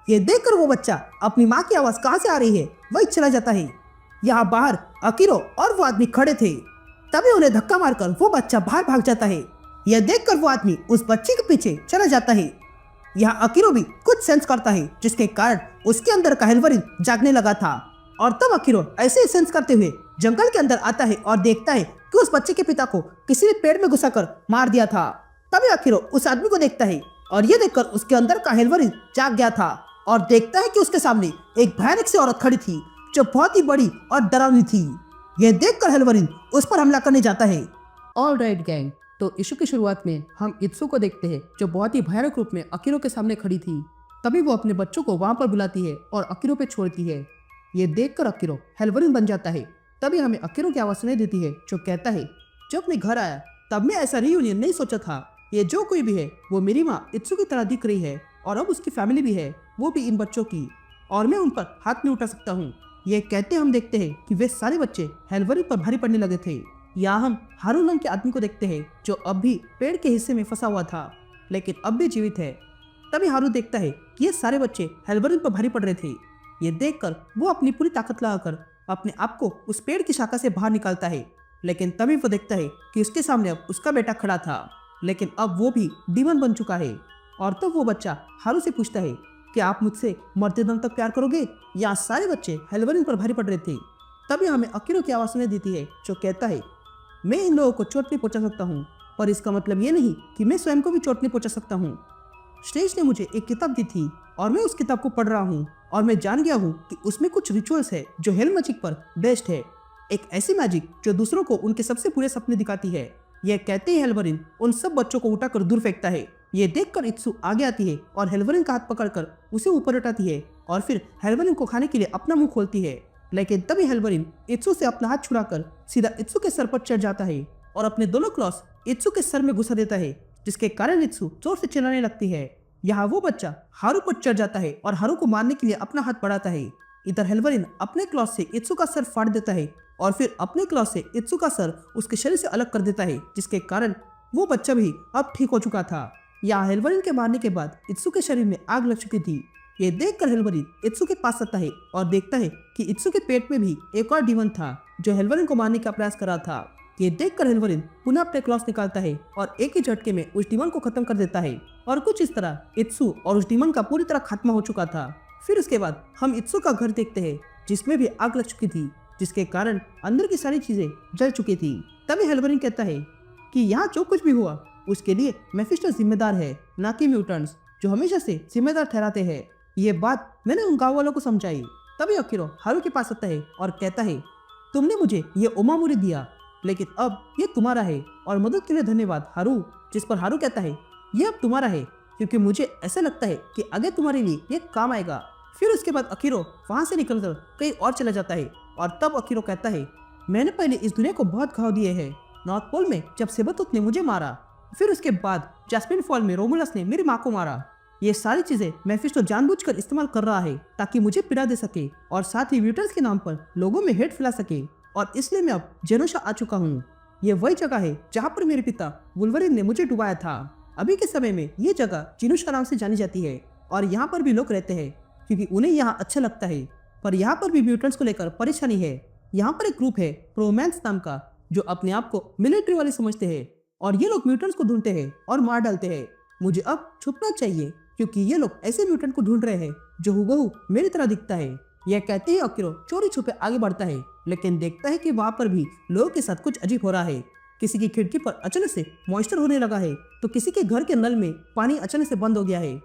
ये देखकर वो बच्चा अपनी माँ की आवाज कहाँ से आ रही है वही चला जाता है। यहाँ बाहर अकीरो और वो आदमी खड़े थे। तभी उन्हें धक्का मारकर वो बच्चा बाहर भाग जाता है। यह देखकर वो आदमी उस बच्चे के पीछे चला जाता है। यहाँ अकीरो भी कुछ सेंस करता है जिसके कारण उसके अंदर का हेल्वरिन जागने लगा था और तब अकीरो ऐसे ही सेंस करते हुए जंगल के अंदर आता है और देखता है कि उस बच्चे के पिता को किसी ने पेड़ में घुसाकर मार दिया था। तभी अकीरो उस आदमी को देखता है और ये देखकर उसके अंदर का हेल्वरिन जाग गया था और देखता है कि उसके सामने एक भयानक सी औरत खड़ी थी जो बहुत ही बड़ी और डरावनी थी। यह देखकर हेल्वरिन उस पर हमला करने जाता है।
ऑल राइट गैंग, तो इशू की शुरुआत में हम इत्सु को देखते हैं जो बहुत ही भयानक रूप में अकीरो के सामने खड़ी थी। तभी वो अपने बच्चों को वहां पर बुलाती है और अकीरो पे छोड़ती है। ये देखकर अकीरो हेल्वरिन बन जाता है। तभी हमें अकीरो की आवाज सुनाई देती है जो कहता है, जब मैं घर आया तब मैं ऐसा रियूनियन नहीं सोचा था। ये जो कोई भी है वो मेरी माँ इत्सु की तरह दिख रही है और अब उसकी फैमिली भी है, वो भी इन बच्चों की, और मैं उन पर हाथ नहीं उठा सकता हूँ। ये कहते हम देखते हैं कि वे सारे बच्चे हेल्वरिन पर भारी पड़ने लगे थे। यहाँ हम हारू नाम के आदमी को देखते हैं जो अब भी पेड़ के हिस्से में फंसा हुआ था लेकिन अब भी जीवित है। तभी हारू देखता है कि ये सारे बच्चे हेल्वरिन पर भारी पड़ रहे थे। ये देखकर वो अपनी पूरी ताकत लगाकर अपने आप को उस पेड़ की शाखा से बाहर निकालता है, लेकिन तभी वो देखता है कि उसके सामने अब उसका बेटा खड़ा था, लेकिन अब वो भी डीमन बन चुका है। और तब वो बच्चा हारू से पूछता है कि आप मुझसे मरते दम तक प्यार करोगे? यहाँ सारे बच्चे हेल्वरिन पर भारी पड़ रहे थे। तभी हमें अकीरो की आवाज सुनाई देती है जो कहता है, मैं इन लोगों को चोट नहीं पहुंचा सकता हूँ, पर इसका मतलब ये नहीं कि मैं स्वयं को भी चोट नहीं पहुंचा सकता हूँ। श्रेष्ठ ने मुझे एक किताब दी थी और मैं उस किताब को पढ़ रहा हूँ और मैं जान गया हूँ कि उसमें कुछ रिचुअल्स है जो हेल मैजिक पर बेस्ड है, एक ऐसी मैजिक जो दूसरों को उनके सबसे बुरे सपने दिखाती है। यह कहते ही हेल्वरिन उन सब बच्चों को उठाकर दूर फेंकता है। ये देखकर इत्सु आगे आती है और हेल्वरिन का हाथ पकड़कर उसे ऊपर उठाती है और फिर हेल्वरिन को खाने के लिए अपना मुंह खोलती है, लेकिन तभी हेल्वरिन इत्सु से अपना हाथ छुड़ाकर सीधा इत्सु के सर पर चढ़ जाता है और अपने दोनों क्लॉस इत्सु के सर में घुसा देता है, जिसके कारण इत्सु जोर से चिल्लाने लगती है। यहाँ वो बच्चा हारू पर चढ़ जाता है और हारू को मारने के लिए अपना हाथ बढ़ाता है। इधर हेल्वरिन अपने क्लॉस से इत्सु का सर फाड़ देता है
और फिर अपने क्लॉ से इत्सु का सर उसके शरीर से अलग कर देता है, जिसके कारण वो बच्चा भी अब ठीक हो चुका था। यहाँ हेल्वरिन के मारने के बाद इत्सु के शरीर में आग लग चुकी थी। ये देखकर हेल्वरिन इत्सु के पास आता है और देखता है कि इत्सु के पेट में भी एक और डीमन था जो हेल्वरिन को मारने का प्रयास कर रहा था। ये देखकर हेल्वरिन पुनः अपने क्लॉस निकालता है और एक ही झटके में उस डीमन को खत्म कर देता है। और कुछ इस तरह इत्सु और उस डीमन का पूरी तरह खात्मा हो चुका था। फिर उसके बाद हम इत्सु का घर देखते हैं जिसमें भी आग लग चुकी थी, जिसके कारण अंदर की सारी चीजें जल चुकी थी। तभी हेल्वरिन कहता है कि यहाँ जो कुछ भी हुआ उसके लिए मेफिस्टो जिम्मेदार है, ना कि म्यूटेंट्स जो हमेशा से जिम्मेदार ठहराते हैं। ये बात मैंने उन गाँव वालों को समझाई। तभी अकीरो हारू के पास आता है और कहता है, तुमने मुझे ये ओमामुरी दिया, लेकिन अब ये तुम्हारा है और मदद के लिए धन्यवाद हारू। जिस पर हारू कहता है, ये अब तुम्हारा है क्योंकि मुझे ऐसा लगता है कि आगे तुम्हारे लिए ये काम आएगा। फिर उसके बाद अकीरो वहां से निकलकर कहीं और चला जाता है और तब अकीरो कहता है, मैंने पहले इस दुनिया को बहुत घाव दिए हैं, नॉर्थ पोल में जब सेबतुत ने मुझे मारा, फिर उसके बाद जैस्मिन फॉल में रोमुलस ने मेरी माँ को मारा। ये सारी चीजें मेफिस्टो जानबूझकर इस्तेमाल कर रहा है ताकि मुझे पीड़ा दे सके और साथ ही म्यूटेंट्स के नाम पर लोगों में हेट फैला सके। और इसलिए मैं अब जेनोशा आ चुका हूँ। ये वही जगह है जहाँ पर मेरे पिता वुल्वरिन ने मुझे डुबाया था। अभी के समय में ये जगह जिनोशा नाम से जानी जाती है और यहाँ पर भी लोग रहते हैं क्योंकि उन्हें यहाँ अच्छा लगता है। पर यहाँ पर भी म्यूटेंट्स को लेकर परेशानी है। यहाँ पर एक ग्रुप है प्रोमैंस नाम का जो अपने आप को मिलिट्री वाले समझते हैं और ये लोग म्यूटेंट्स को ढूंढते हैं और मार डालते हैं। मुझे अब छुपना चाहिए क्योंकि ये लोग ऐसे म्यूटेंट को ढूंढ रहे हैं जो हुबहू मेरी तरह दिखता है। यह कहते ही अकीरो चोरी छुपे आगे बढ़ता है, लेकिन देखता है कि वहाँ पर भी लोगों के साथ कुछ अजीब हो रहा है। किसी की खिड़की पर अचानक से मॉइस्चर होने लगा है, तो किसी के घर के नल में पानी अचानक से बंद हो गया है,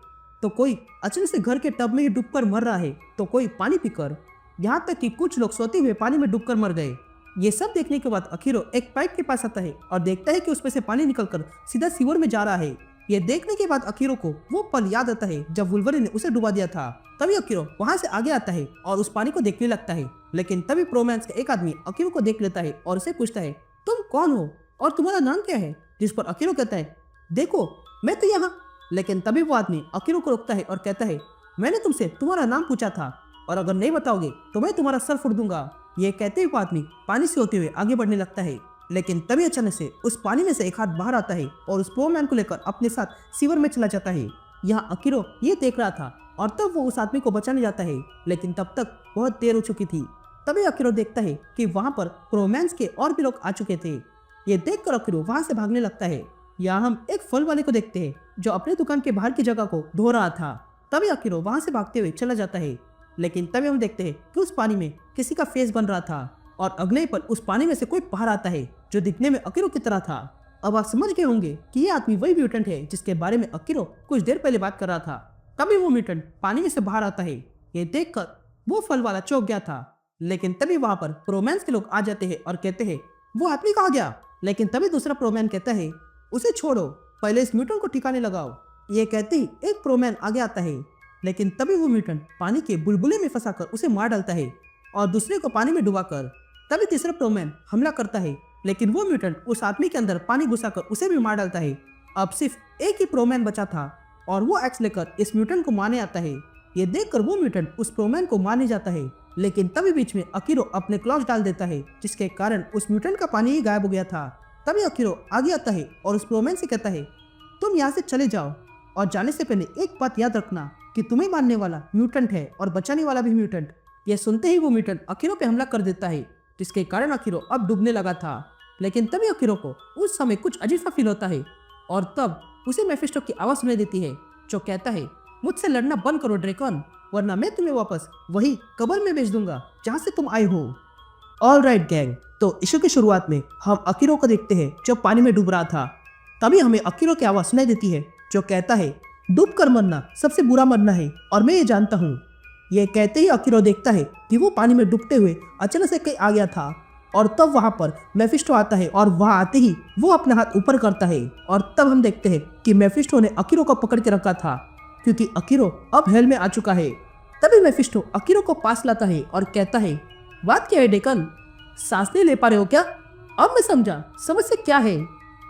तो कोई अचानक से घर के टब में ही डूबकर मर रहा है, तो कोई पानी पीकर, यहाँ तक कि कुछ लोग सोते हुए पानी में डूबकर मर गए। ये सब देखने के बाद अकीरो एक पाइप के पास आता है और देखता है कि उसमें से पानी निकलकर सीधा सीवर में जा रहा है। ये देखने के बाद अकीरो को वो पल याद आता है जब वुल्वरिन ने उसे डुबा दिया था। तभी अकीरो वहां से आगे आता है और उस पानी को देखने लगता है, लेकिन तभी प्रोमैंस का एक आदमी अकीरो को देख लेता है और उसे पूछता है, तुम कौन हो और तुम्हारा नाम क्या है? जिस पर अकीरो कहता है, देखो मैं तो यहाँ। लेकिन तभी वो आदमी अकीरो को रोकता है और कहता है, मैंने तुमसे तुम्हारा नाम पूछा था और अगर नहीं बताओगे तो मैं तुम्हारा सर फोड़ दूंगा। ये कहते हुए आदमी पानी से होते हुए आगे बढ़ने लगता है, लेकिन तभी अचानक से उस पानी में से एक हाथ बाहर आता है और उस प्रोमैन को लेकर अपने साथ सीवर में चला जाता है। यहाँ अकीरो ये देख रहा था और तब वो उस आदमी को बचाने जाता है, लेकिन तब तक बहुत देर हो चुकी थी। तभी अकीरो देखता है कि वहाँ पर प्रोमैंस के और भी लोग आ चुके थे। ये देखकर अकीरो वहाँ से भागने लगता है। यहाँ हम एक फल वाले को देखते हैं जो अपने दुकान के बाहर की जगह को धो रहा था। तभी अकीरो वहाँ से भागते हुए चला जाता है, लेकिन तभी हम देखते हैं कि उस पानी में किसी का फेस बन रहा था और अगले पल उस पानी में से कोई बाहर आता है जो दिखने में अकीरो की तरह था। अब आप समझ गए होंगे कि ये आदमी वही म्यूटेंट है जिसके बारे में अकीरो कुछ देर पहले बात कर रहा था। तभी वो म्यूटेंट पानी में से बाहर आता है। ये देखकर वो फल वाला चौंक गया था, लेकिन तभी वहां पर प्रोमैंस के लोग आ जाते हैं और कहते हैं, वो आदमी कहाँ गया? लेकिन तभी दूसरा प्रोमैन कहता है, उसे छोड़ो, पहले इस म्यूटेंट को ठिकाने लगाओ। ये कहते ही एक प्रोमैन आगे आता है, लेकिन तभी वो म्यूटेंट पानी के बुलबुले में फंसाकर उसे मार डालता है और दूसरे को पानी में डुबाकर। तभी तीसरा प्रोमैन हमला करता है, लेकिन वो म्यूटेंट उस आदमी के अंदर पानी घुसाकर उसे भी मार डालता है। अब सिर्फ एक ही प्रोमैन बचा था और वो एक्स लेकर इस म्यूटेंट को मारने आता है। ये देखकर वो म्यूटेंट उस प्रोमैन को मारने जाता है, लेकिन तभी बीच में अकीरो अपने क्लॉज डाल देता है, जिसके कारण उस म्यूटेंट का पानी ही गायब हो गया था। तभी अकीरो आगे आता है और उस प्रोमैन से कहता है, तुम यहाँ से चले जाओ और जाने से पहले एक बात याद रखना कि तुम्हें मारने वाला म्यूटेंट है और बचाने वाला भी म्यूटेंट। यह सुनते ही वो म्यूटेंट अकीरो पे हमला कर देता है, जिसके कारण अकीरो अब डूबने लगा था। लेकिन तभी अकीरो को उस समय कुछ अजीब सा फील होता है और तब उसे मेफिस्टो की आवाज सुनाई देती है जो कहता है, मुझसे लड़ना बंद करो ड्रैकन, वरना मैं तुम्हें वापस वही कब्र में भेज दूंगा जहाँ से तुम आए हो। ऑल राइट गैंग, तो इशू की शुरुआत में हम अकीरो को देखते हैं जो पानी में डूब रहा था। तभी हमें अकीरो की आवाज सुनाई देती है जो कहता है, डूब कर मरना सबसे बुरा मरना है और मैं ये जानता हूँ। ये कहते ही अकीरो देखता है कि वो पानी में डूबते हुए अचानक से कहीं आ गया था और तब वहां पर मेफिस्टो आता है और वहां आते ही वो अपना हाथ ऊपर करता है और तब हम देखते हैं कि मेफिस्टो ने अकीरो को पकड़ के रखा था क्योंकि अकीरो अब हेल में आ चुका है। तभी मेफिस्टो अकीरो को पास लाता है और कहता है, बात क्या है डेकन, सांस नहीं ले पा रहे हो क्या? अब मैं समझा समस्या क्या है।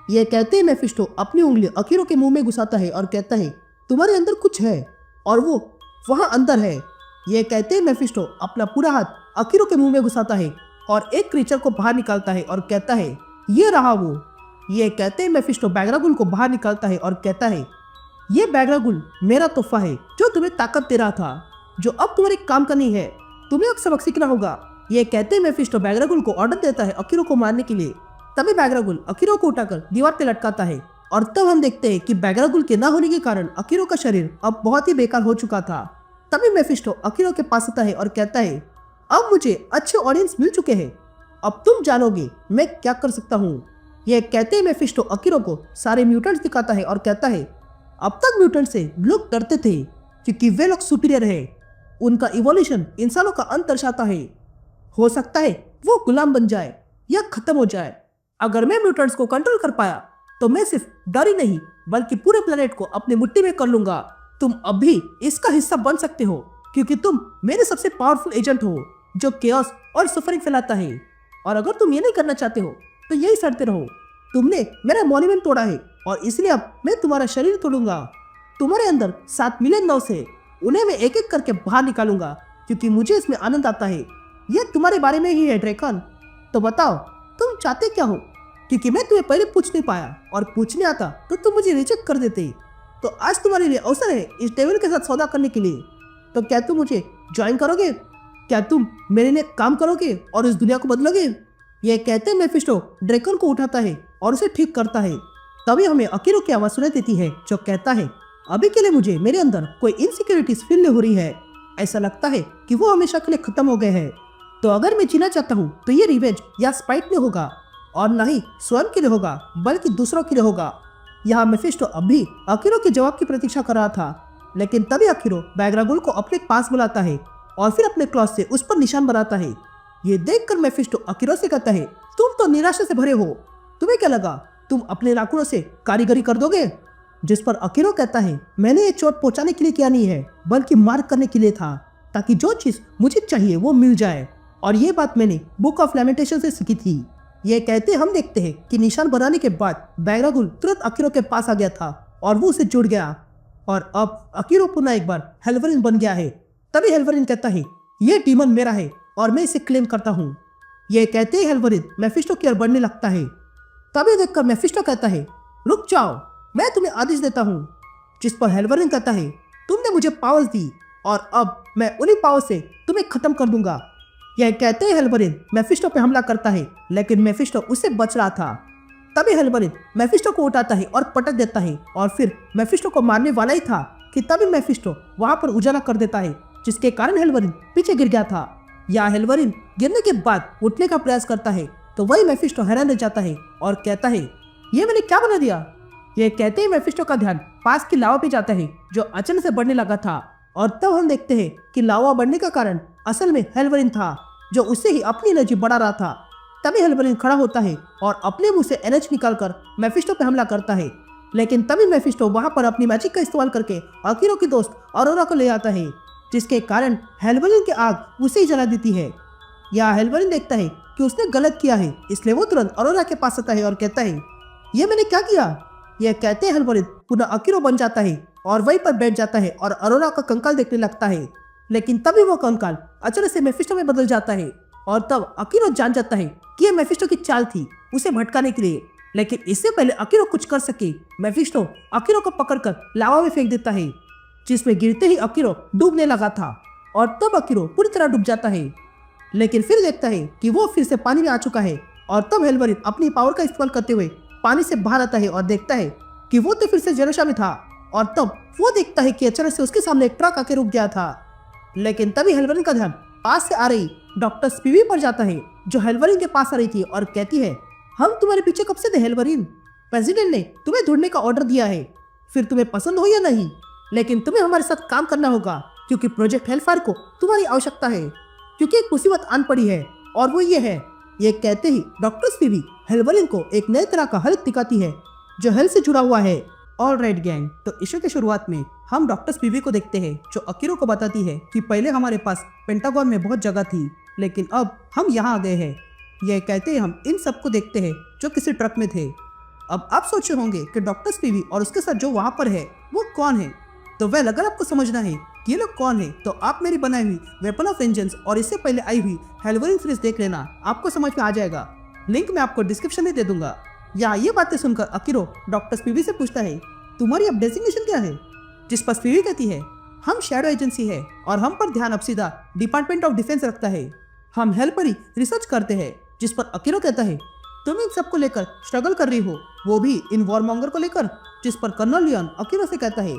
ये कहते ही मेफिस्टो अपनी उंगली अकीरो के मुंह में घुसाता है और कहता है, तुम्हारे अंदर कुछ है और वो वहां अंदर है। ये कहते ही मेफिस्टो अपना पूरा हाथ अकीरो के मुंह में घुसाता है
और एक क्रीचर को बाहर निकालता है और कहता है, ये रहा वो। ये कहते ही मेफिस्टो बैगरागुल को बाहर निकालता है और कहता है, ये बैगरागुल मेरा तोहफा है जो तुम्हें ताकत दे रहा था, जो अब तुम्हारे काम का नहीं है। तुम्हें एक सबक सीखना होगा। ये कहते ही मेफिस्टो बैगरागुल को ऑर्डर देता है अकीरो को मारने के लिए। तभी बैगरागुल अकीरो को उठाकर दीवार पे लटकाता है और तब हम देखते हैं कि बैगरागुल के ना होने के कारण अकीरो का शरीर अब बहुत ही बेकार हो चुका था। तभी मेफिस्टो अकीरो के पास आता है और कहता है, अब मुझे अच्छे ऑडियंस मिल चुके हैं, अब तुम जानोगे मैं क्या कर सकता हूँ। यह कहते ही मेफिस्टो अकीरो को सारे म्यूटेंट्स दिखाता है और कहता है, अब तक म्यूटेंट से लोग डरते थे क्योंकि वे लोग सुपीरियर है। उनका इवोल्यूशन इंसानों का अंत दर्शाता है। हो सकता है वो गुलाम बन जाए या खत्म हो जाए। अगर मैं म्यूटेंट्स को कंट्रोल कर पाया तो मैं सिर्फ डर ही नहीं बल्कि पूरे प्लेनेट को अपने मुट्ठी में कर लूंगा। तुम अब भी इसका हिस्सा बन सकते हो क्योंकि तुम मेरे सबसे पावरफुल एजेंट हो जो केओस और सफरिंग फैलाता है। और अगर तुम ये नहीं करना चाहते हो तो यही सड़ते रहो। तुमने मेरा मॉन्यूमेंट तोड़ा है और इसलिए अब मैं तुम्हारा शरीर तोड़ूंगा। तुम्हारे अंदर 7 मिलियन नर्व्स है, उन्हें मैं एक एक करके बाहर निकालूंगा क्योंकि मुझे इसमें आनंद आता है। यह तुम्हारे बारे में ही है ड्रैकन। तो बताओ तुम चाहते क्या हो, क्योंकि मैं तुम्हें पहले पूछ नहीं पाया और पूछने आता तो तुम मुझे रिजेक्ट कर देते। तो आज तुम्हारे लिए अवसर है इस डेविल के साथ सौदा करने के लिए। तो क्या तुम मुझे ज्वाइन करोगे? क्या तुम मेरे लिए काम करोगे और इस दुनिया को बदलोगे? यह कहते मेफिस्टो ड्रैकन को उठाता है और उसे ठीक करता है। तभी हमें अकीरो की आवाज सुनाई देती है जो कहता है, अभी के लिए मुझे मेरे अंदर कोई इनसिक्योरिटीज फील नहीं हो रही है। ऐसा लगता है कि वो हमेशा के लिए खत्म हो गए हैं। तो अगर मैं जीना चाहता हूँ तो ये रिवेंज या स्पाइट में होगा और न ही स्वयं के लिए होगा बल्कि दूसरों के लिए होगा। यहाँ मेफिस्टो अभी अकीरो के जवाब की प्रतीक्षा कर रहा था, लेकिन तभी अकीरो बैगरागुल को अपने पास बुलाता है और फिर अपने क्लॉथ से उस पर निशान बनाता है। ये देखकर मेफिस्टो अकीरो से कहता है, तुम तो निराशा से भरे हो, तुम्हें क्या लगा तुम अपने नाखूनों से कारीगरी कर दोगे? जिस पर अकीरो कहता है, मैंने ये चोट पहुंचाने के लिए किया नहीं है बल्कि मार करने के लिए था, ताकि जो चीज मुझे चाहिए वो मिल जाए। और ये बात मैंने बुक ऑफ लैमेंटेशन से सीखी थी। ये कहते हम देखते हैं कि निशान बनाने के बाद बैगरागुल तुरंत अकीरो के पास आ गया था और वो उसे जुड़ गया और अब अकीरो पुनः एक बार हेल्वरिन बन गया है। तभी हेल्वरिन कहता है, ये डीमन मेरा है और मैं इसे क्लेम करता हूँ। ये कहते ही हेल्वरिन मेफिस्टो की ओर बढ़ने लगता है। तभी देखकर मेफिस्टो कहता है, रुक जाओ, मैं तुम्हें आदेश देता हूँ। जिस पर हेल्वरिन कहता है, तुमने मुझे पावर्स दी और अब मैं उन्हीं पावर से तुम्हें खत्म कर दूंगा। यह कहते ही हेल्वरिन मेफिस्टो पे हमला करता है, लेकिन मेफिस्टो उससे बच रहा था। तभी हेल्वरिन मेफिस्टो को उठाता है और पटक देता है और फिर मेफिस्टो को मारने वाला ही था कि तभी मेफिस्टो वहां पर उजाला कर देता है, जिसके कारण हेल्वरिन पीछे गिर गया था। या हेल्वरिन गिरने के बाद उठने का प्रयास करता है तो वही मेफिस्टो हैरान रह जाता है और कहता है, ये मैंने क्या बना दिया? यह कहते ही मेफिस्टो का ध्यान पास की लावा पे जाता है जो अचानक से बढ़ने लगा था और तब हम देखते हैं कि लावा बढ़ने का कारण असल में हेल्वरिन था जो उससे ही अपनी एनर्जी बढ़ा रहा था। तभी हेल्वरिन खड़ा होता है और अपने मुंह से एनर्जी निकालकर मेफिस्टो पे हमला करता है, लेकिन तभी मेफिस्टो वहां पर अपनी मैजिक का इस्तेमाल करके अकीरो की दोस्त अरोरा को ले आता है, जिसके कारण हेल्वरिन की आग उसे ही जला देती है। या हेल्वरिन देखता है कि उसने गलत किया है, इसलिए वो तुरंत अरोरा के पास आता है और कहता है, ये मैंने क्या किया? यह कहते हैं हेल्वरिन पुनः अकीरो बन जाता है और वहीं पर बैठ जाता है और अरोरा का कंकाल देखने लगता है, लेकिन तभी वो कंकाल अचानक से मेफिस्टो में बदल जाता है और तब अकीरो जान जाता है कि यह मेफिस्टो की चाल थी उसे भटकाने के लिए। लेकिन इससे पहले अकीरो कुछ कर सके, मेफिस्टो अकीरो को पकड़कर लावा में फेंक देता है, जिसमें गिरते ही अकीरो डूबने लगा था और तब अकीरो पूरी तरह डूब जाता है। लेकिन फिर देखता है कि वो फिर से पानी में आ चुका है और तब हेल्वरिन अपनी पावर का इस्तेमाल करते हुए पानी से बाहर आता है और देखता है कि वो तो फिर से जेरोशा में था और तब वो देखता है कि अचानक से उसके सामने एक ट्रक आके रुक गया था। लेकिन तभी हेल्वरिन का ध्यान पास से आ रही डॉक्टर स्पीवी पर जाता है जो हेल्वरिन के पास आ रही थी और कहती है, हम तुम्हारे पीछे कब से थे हेल्वरिन? प्रेसिडेंट ने तुम्हें ढूंढने का ऑर्डर दिया है, फिर तुम्हें पसंद हो या नहीं, लेकिन तुम्हें हमारे साथ काम करना होगा क्योंकि प्रोजेक्ट हेलफायर को तुम्हारी आवश्यकता है, क्योंकि एक मुसीबत आन पड़ी है और वो ये है। ये कहते ही डॉक्टर स्पीवी हेल्वरिन को एक नए तरह का हल दिखाती है जो हेल से जुड़ा हुआ है। ऑल राइट गैंग, तो इशू के शुरुआत में हम डॉक्टर स्पीवी को देखते हैं जो अकीरो को बताती है कि पहले हमारे पास पेंटागन में बहुत जगह थी, लेकिन अब हम यहाँ आ गए हैं। यह कहते ही हम इन सबको देखते हैं जो किसी ट्रक में थे। अब आप सोचे होंगे कि डॉक्टर स्पीवी और उसके साथ जो वहाँ पर है वो कौन है, तो वेल अगर आपको समझना है
ये लोग कौन है, तो आप मेरी बनाई हुई वेपन ऑफ वेंजेंस और इससे पहले आई हुई हेल्वरिन सीरीज देख लेना, आपको समझ में आ जाएगा। लिंक मैं आपको डिस्क्रिप्शन में दे दूंगा। यहाँ ये बातें सुनकर अकीरो डॉक्टर स्पीवी से पूछता है, तुम्हारी अब डेजिग्नेशन क्या है? जिस पर स्पीवी कहती है, हम शैडो एजेंसी है और हम पर ध्यान अब सीधा डिपार्टमेंट ऑफ डिफेंस रखता है। हम हेल्प पर ही रिसर्च करते हैं। जिस पर अकीरो कहता है, तुम इन सबको लेकर स्ट्रगल कर रही हो, वो भी इन वॉरमॉन्गर को लेकर। जिस पर कर्नल लियोन अकीरो से कहता है,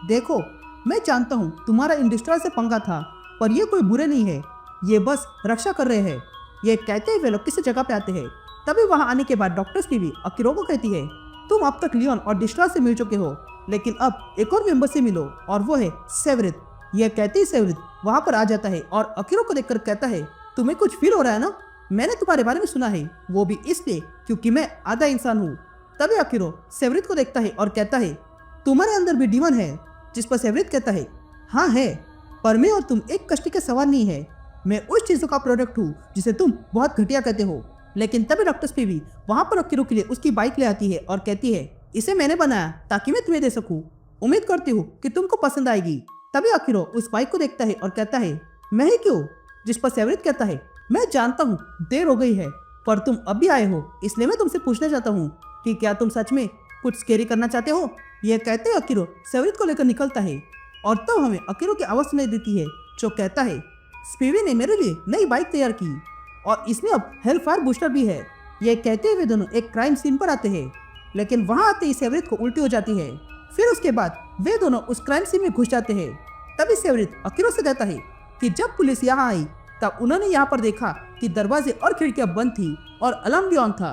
देखो मैं जानता हूँ तुम्हारा इन डिस्ट्रॉय से पंगा था, पर ये कोई बुरे नहीं है, ये बस रक्षा कर रहे हैं। ये कहते ही वे लोग किसी जगह पे आते हैं। तभी वहाँ आने के बाद डॉक्टर स्पीवी अकीरो को कहती है, तुम अब तक लियोन और डिस्ट्रॉय से मिल चुके हो, लेकिन अब एक और मेंबर से मिलो और वो है सेवरिथ। यह कहते ही सेवरिथ वहाँ पर आ जाता है और अकीरो को देखकर कहता है, तुम्हें कुछ फील हो रहा है ना? मैंने तुम्हारे बारे में सुना है, वो भी इसलिए क्योंकि मैं आधा इंसान हूँ। तभी अकीरो सेवरिथ को देखता है और कहता है, तुम्हारे अंदर भी डीमन है? जिस पर सेवरिथ कहता है, हाँ है, पर मैं और तुम एक कश्ती के सवार नहीं है। मैं उस चीज़ों का प्रोडक्ट हूँ जिसे तुम बहुत घटिया कहते हो। लेकिन तभी डॉक्टर स्पीवी वहाँ पर अकीरो के लिए उसकी बाइक ले आती है और कहती है, इसे मैंने बनाया ताकि मैं तुम्हें दे सकूँ। उम्मीद करती हूँ कि तुमको पसंद आएगी। तभी अकीरो उस बाइक को देखता है और कहता है, मैं ही क्यों? जिस पर सेवरिथ कहता है, मैं जानता हूँ देर हो गई है, पर तुम अब भी आए हो, इसलिए मैं तुमसे पूछना चाहता हूँ कि क्या तुम सच में कुछ स्केरी करना चाहते हो? यह कहते ही अकीरो सेवरिथ को लेकर निकलता है और तब हमें अकीरो की आवाज़ सुनाई देती है जो कहता है, स्पीवी ने मेरे लिए नई बाइक तैयार की और इसमें अब हेल फायर बूस्टर भी है। यह कहते हुए दोनों एक क्राइम सीन पर आते हैं, लेकिन वहाँ आते ही सेवरिथ को उल्टी हो जाती है। फिर उसके बाद वे दोनों उस क्राइम सीन में घुस जाते हैं। तभी सेवरिथ अकीरो से कहता है कि जब पुलिस यहाँ आई तब उन्होंने यहाँ पर देखा कि दरवाजे और खिड़कियाँ बंद थी और अलार्म भी ऑन था,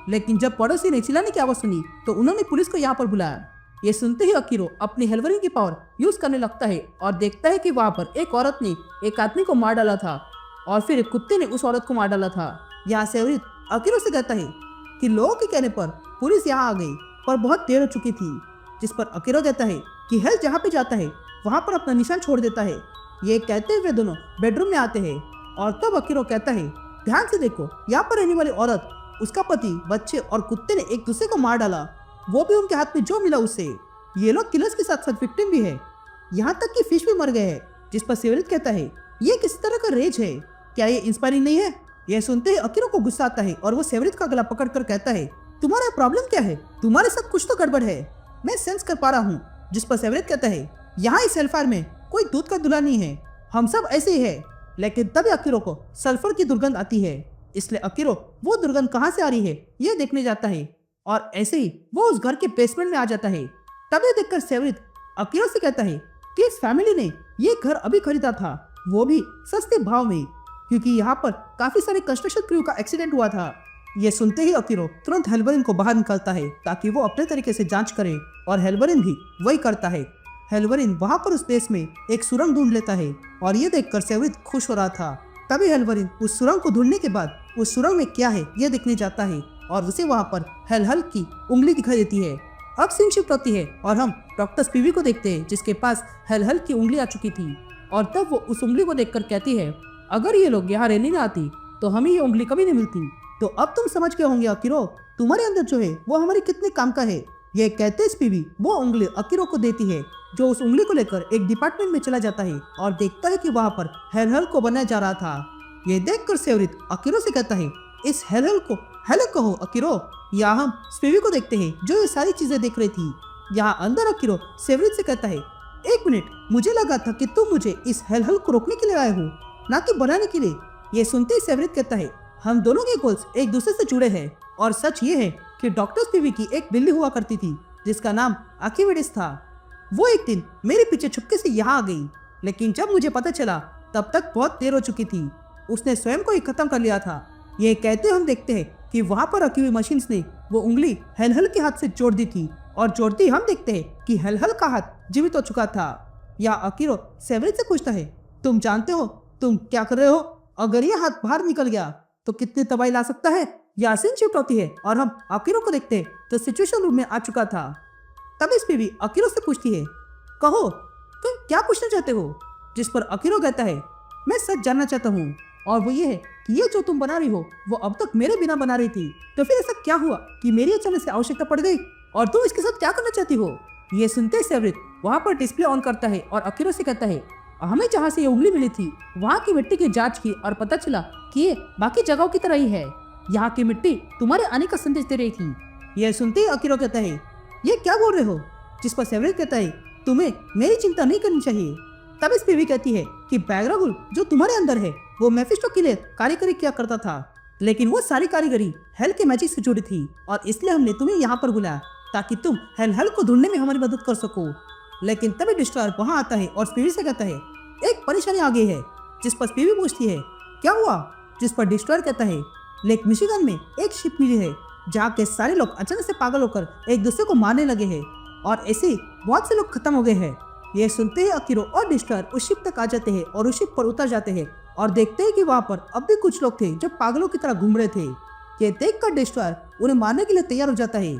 लेकिन जब पड़ोसी ने चिल्लाने की आवाज़ सुनी तो उन्होंने पुलिस को यहाँ पर बुलाया। ये सुनते ही अकीरो अपनी हेल्वरिन की पावर यूज करने लगता है और देखता है कि वहाँ पर एक औरत ने एक आदमी को मार डाला था और फिर एक कुत्ते ने उस औरत को मार डाला था। यहाँ सेवरिथ अकीरो से कहता है कि लोगों के कहने पर पुलिस यहाँ आ गई, पर बहुत देर हो चुकी थी। जिस पर अकीरो कहता है कि हेल जहाँ पे जाता है वहाँ पर अपना निशान छोड़ देता है। ये कहते हुए दोनों बेडरूम में आते हैं और तब अकीरो कहता है, ध्यान से देखो, यहाँ पर रहने वाली औरत, उसका पति, बच्चे और कुत्ते ने एक दूसरे को मार डाला, वो भी उनके हाथ में जो मिला उससे। ये लोग किलर्स के साथ साथ विक्टिम भी है, यहाँ तक कि फिश भी मर गए हैं। जिस पर सेवरिथ कहता है, ये किस तरह का रेज है, क्या ये इंस्पायरिंग नहीं है? यह सुनते ही अकीरो को गुस्सा आता है और वो सेवरिथ का गला पकड़कर कहता है, तुम्हारा प्रॉब्लम क्या है? तुम्हारे साथ कुछ तो गड़बड़ है, मैं सेंस कर पा रहा हूँ। जिस पर सेवरिथ कहता है, यहाँ इस हेलफायर में कोई दूध का दूल्हा नहीं है, हम सब ऐसे ही है। लेकिन तभी अकीरो को सल्फर की दुर्गंध आती है, इसलिए अकीरो वो दुर्गंध कहाँ से आ रही है ये देखने जाता है और ऐसे ही वो उस घर के बेसमेंट में आ जाता है। तभी देखकर सेवरिथ अकीरो से कहता है कि इस फैमिली ने ये घर अभी खरीदा था, वो भी सस्ते भाव में, क्योंकि यहाँ पर काफी सारे कंस्ट्रक्शन क्रू का एक्सीडेंट हुआ था। ये सुनते ही अकीरो तुरंत हेल्वरिन को बाहर निकलता है ताकि वो अपने तरीके से जांच करे और हेल्वरिन भी वही करता है। हेल्वरिन वहाँ पर उस देश में एक सुरंग ढूंढ लेता है और ये देखकर सेवरिथ खुश हो रहा था। तभी हेल्वरिन उस सुरंग को ढूंढने के बाद उस सुरंग में क्या है ये देखने जाता है और उसे वहाँ पर हेल की उंगली दिखाई देती है। अब सीन शिफ्ट होती है और हम डॉक्टर स्पीवी को देखते हैं जिसके पास हेल की उंगली आ चुकी थी और तब वो उस उंगली को देखकर कहती है, अगर ये लोग यहाँ रहने न आती तो हमें ये उंगली कभी नहीं मिलती। तो अब तुम समझ गए होंगे अकीरो, तुम्हारे अंदर जो है वो हमारे कितने काम का है। ये कहते स्पीवी वो उंगली अकीरो को देती है, जो उस उंगली को लेकर एक डिपार्टमेंट में चला जाता है और देखता है कि वहाँ पर हेल को बनाया जा रहा था। ये देखकर सेवरिथ अकीरो से कहता है, इस हेल को हेलो कहो अकीरो। यहाँ हम स्पीवी को देखते हैं जो ये सारी चीजें देख रही थी। यहाँ अंदर अकीरो सेवरिथ से कहता है, एक मिनट, मुझे लगा था कि तुम मुझे इस हेल को रोकने के लिए आए हो, ना कि बनाने के लिए। ये सुनते ही सेवरिथ कहता है, हम दोनों के गोल्स एक दूसरे से जुड़े हैं और सच ये है कि डॉक्टर स्पीवी की एक बिल्ली हुआ करती थी जिसका नाम आर्किमिडीज था। वो एक दिन मेरे पीछे छुपके से यहाँ आ गई, लेकिन जब मुझे पता चला तब तक बहुत देर हो चुकी थी। उसने स्वयं को ही खत्म कर लिया था। ये कहते हम देखते हैं कि वहाँ पर रखी हुई मशीन्स ने वो उंगली हेल के हाथ से जोड़ दी थी और जोड़ती हम देखते हैं कि हेल का हाथ जीवित हो चुका था। या अकीरो सेवरिथ से पूछता है, तुम जानते हो तुम क्या कर रहे हो? अगर ये हाथ बाहर निकल गया तो कितनी तबाही ला सकता है। या सीन शिफ्ट होती है और हम अकीरो को देखते हैं तो सिचुएशन रूम में आ चुका था। तभी स्पीवी अकीरो से पूछती है, कहो तुम क्या पूछना चाहते हो? जिस पर अकीरो कहता है, मैं सच जानना चाहता हूँ और वो ये है कि ये जो तुम बना रही हो वो अब तक मेरे बिना बना रही थी, तो फिर ऐसा क्या हुआ कि मेरी अचानक से आवश्यकता पड़ गई और तुम इसके साथ क्या करना चाहती हो?
ये सुनते सेवरित वहाँ पर डिस्प्ले ऑन करता है और अकीरो से कहता है, हमें जहाँ से ये उंगली मिली थी वहाँ की मिट्टी की जांच की और पता चला कि ये बाकी जगहों की तरह ही है। यहाँ की मिट्टी तुम्हारे आने का संदेश दे रही थी।
यह सुनते ही अकीरो कहता है, ये क्या बोल रहे हो? जिस पर सेवरित कहता है, तुम्हें मेरी चिंता नहीं करनी चाहिए। तब इस पीवी कहती है कि बैगरागुल जो तुम्हारे अंदर है वो मेफिस्टो के लिए कारीगरी किया करता था, लेकिन वो सारी कारीगरी हेल के मैजिक से जुड़ी थी और इसलिए हमने तुम्हें यहाँ पर बुलाया ताकि तुम हेल को ढूंढने में हमारी मदद कर सको। लेकिन तभी डिस्ट्रॉयर वहाँ आता है और स्पीवी से कहता है, एक परेशानी आ गई है। जिस पर स्पीवी पूछती है, क्या हुआ? जिस पर डिस्ट्रॉयर कहता है, लेक मिशिगन में एक शिप मिली है जहाँ के सारे लोग अचानक से पागल होकर एक दूसरे को मारने लगे हैं और ऐसे ही बहुत से लोग खत्म हो गए हैं। ये सुनते ही अकीरो और डिस्ट्रॉयर उस शिप तक आ जाते हैं और उस शिप पर उतर जाते हैं और देखते हैं कि वहाँ पर अब भी कुछ लोग थे जो पागलों की तरह घूम रहे थे। ये देखकर डिस्ट्रॉयर उन्हें मारने के लिए तैयार हो जाता है,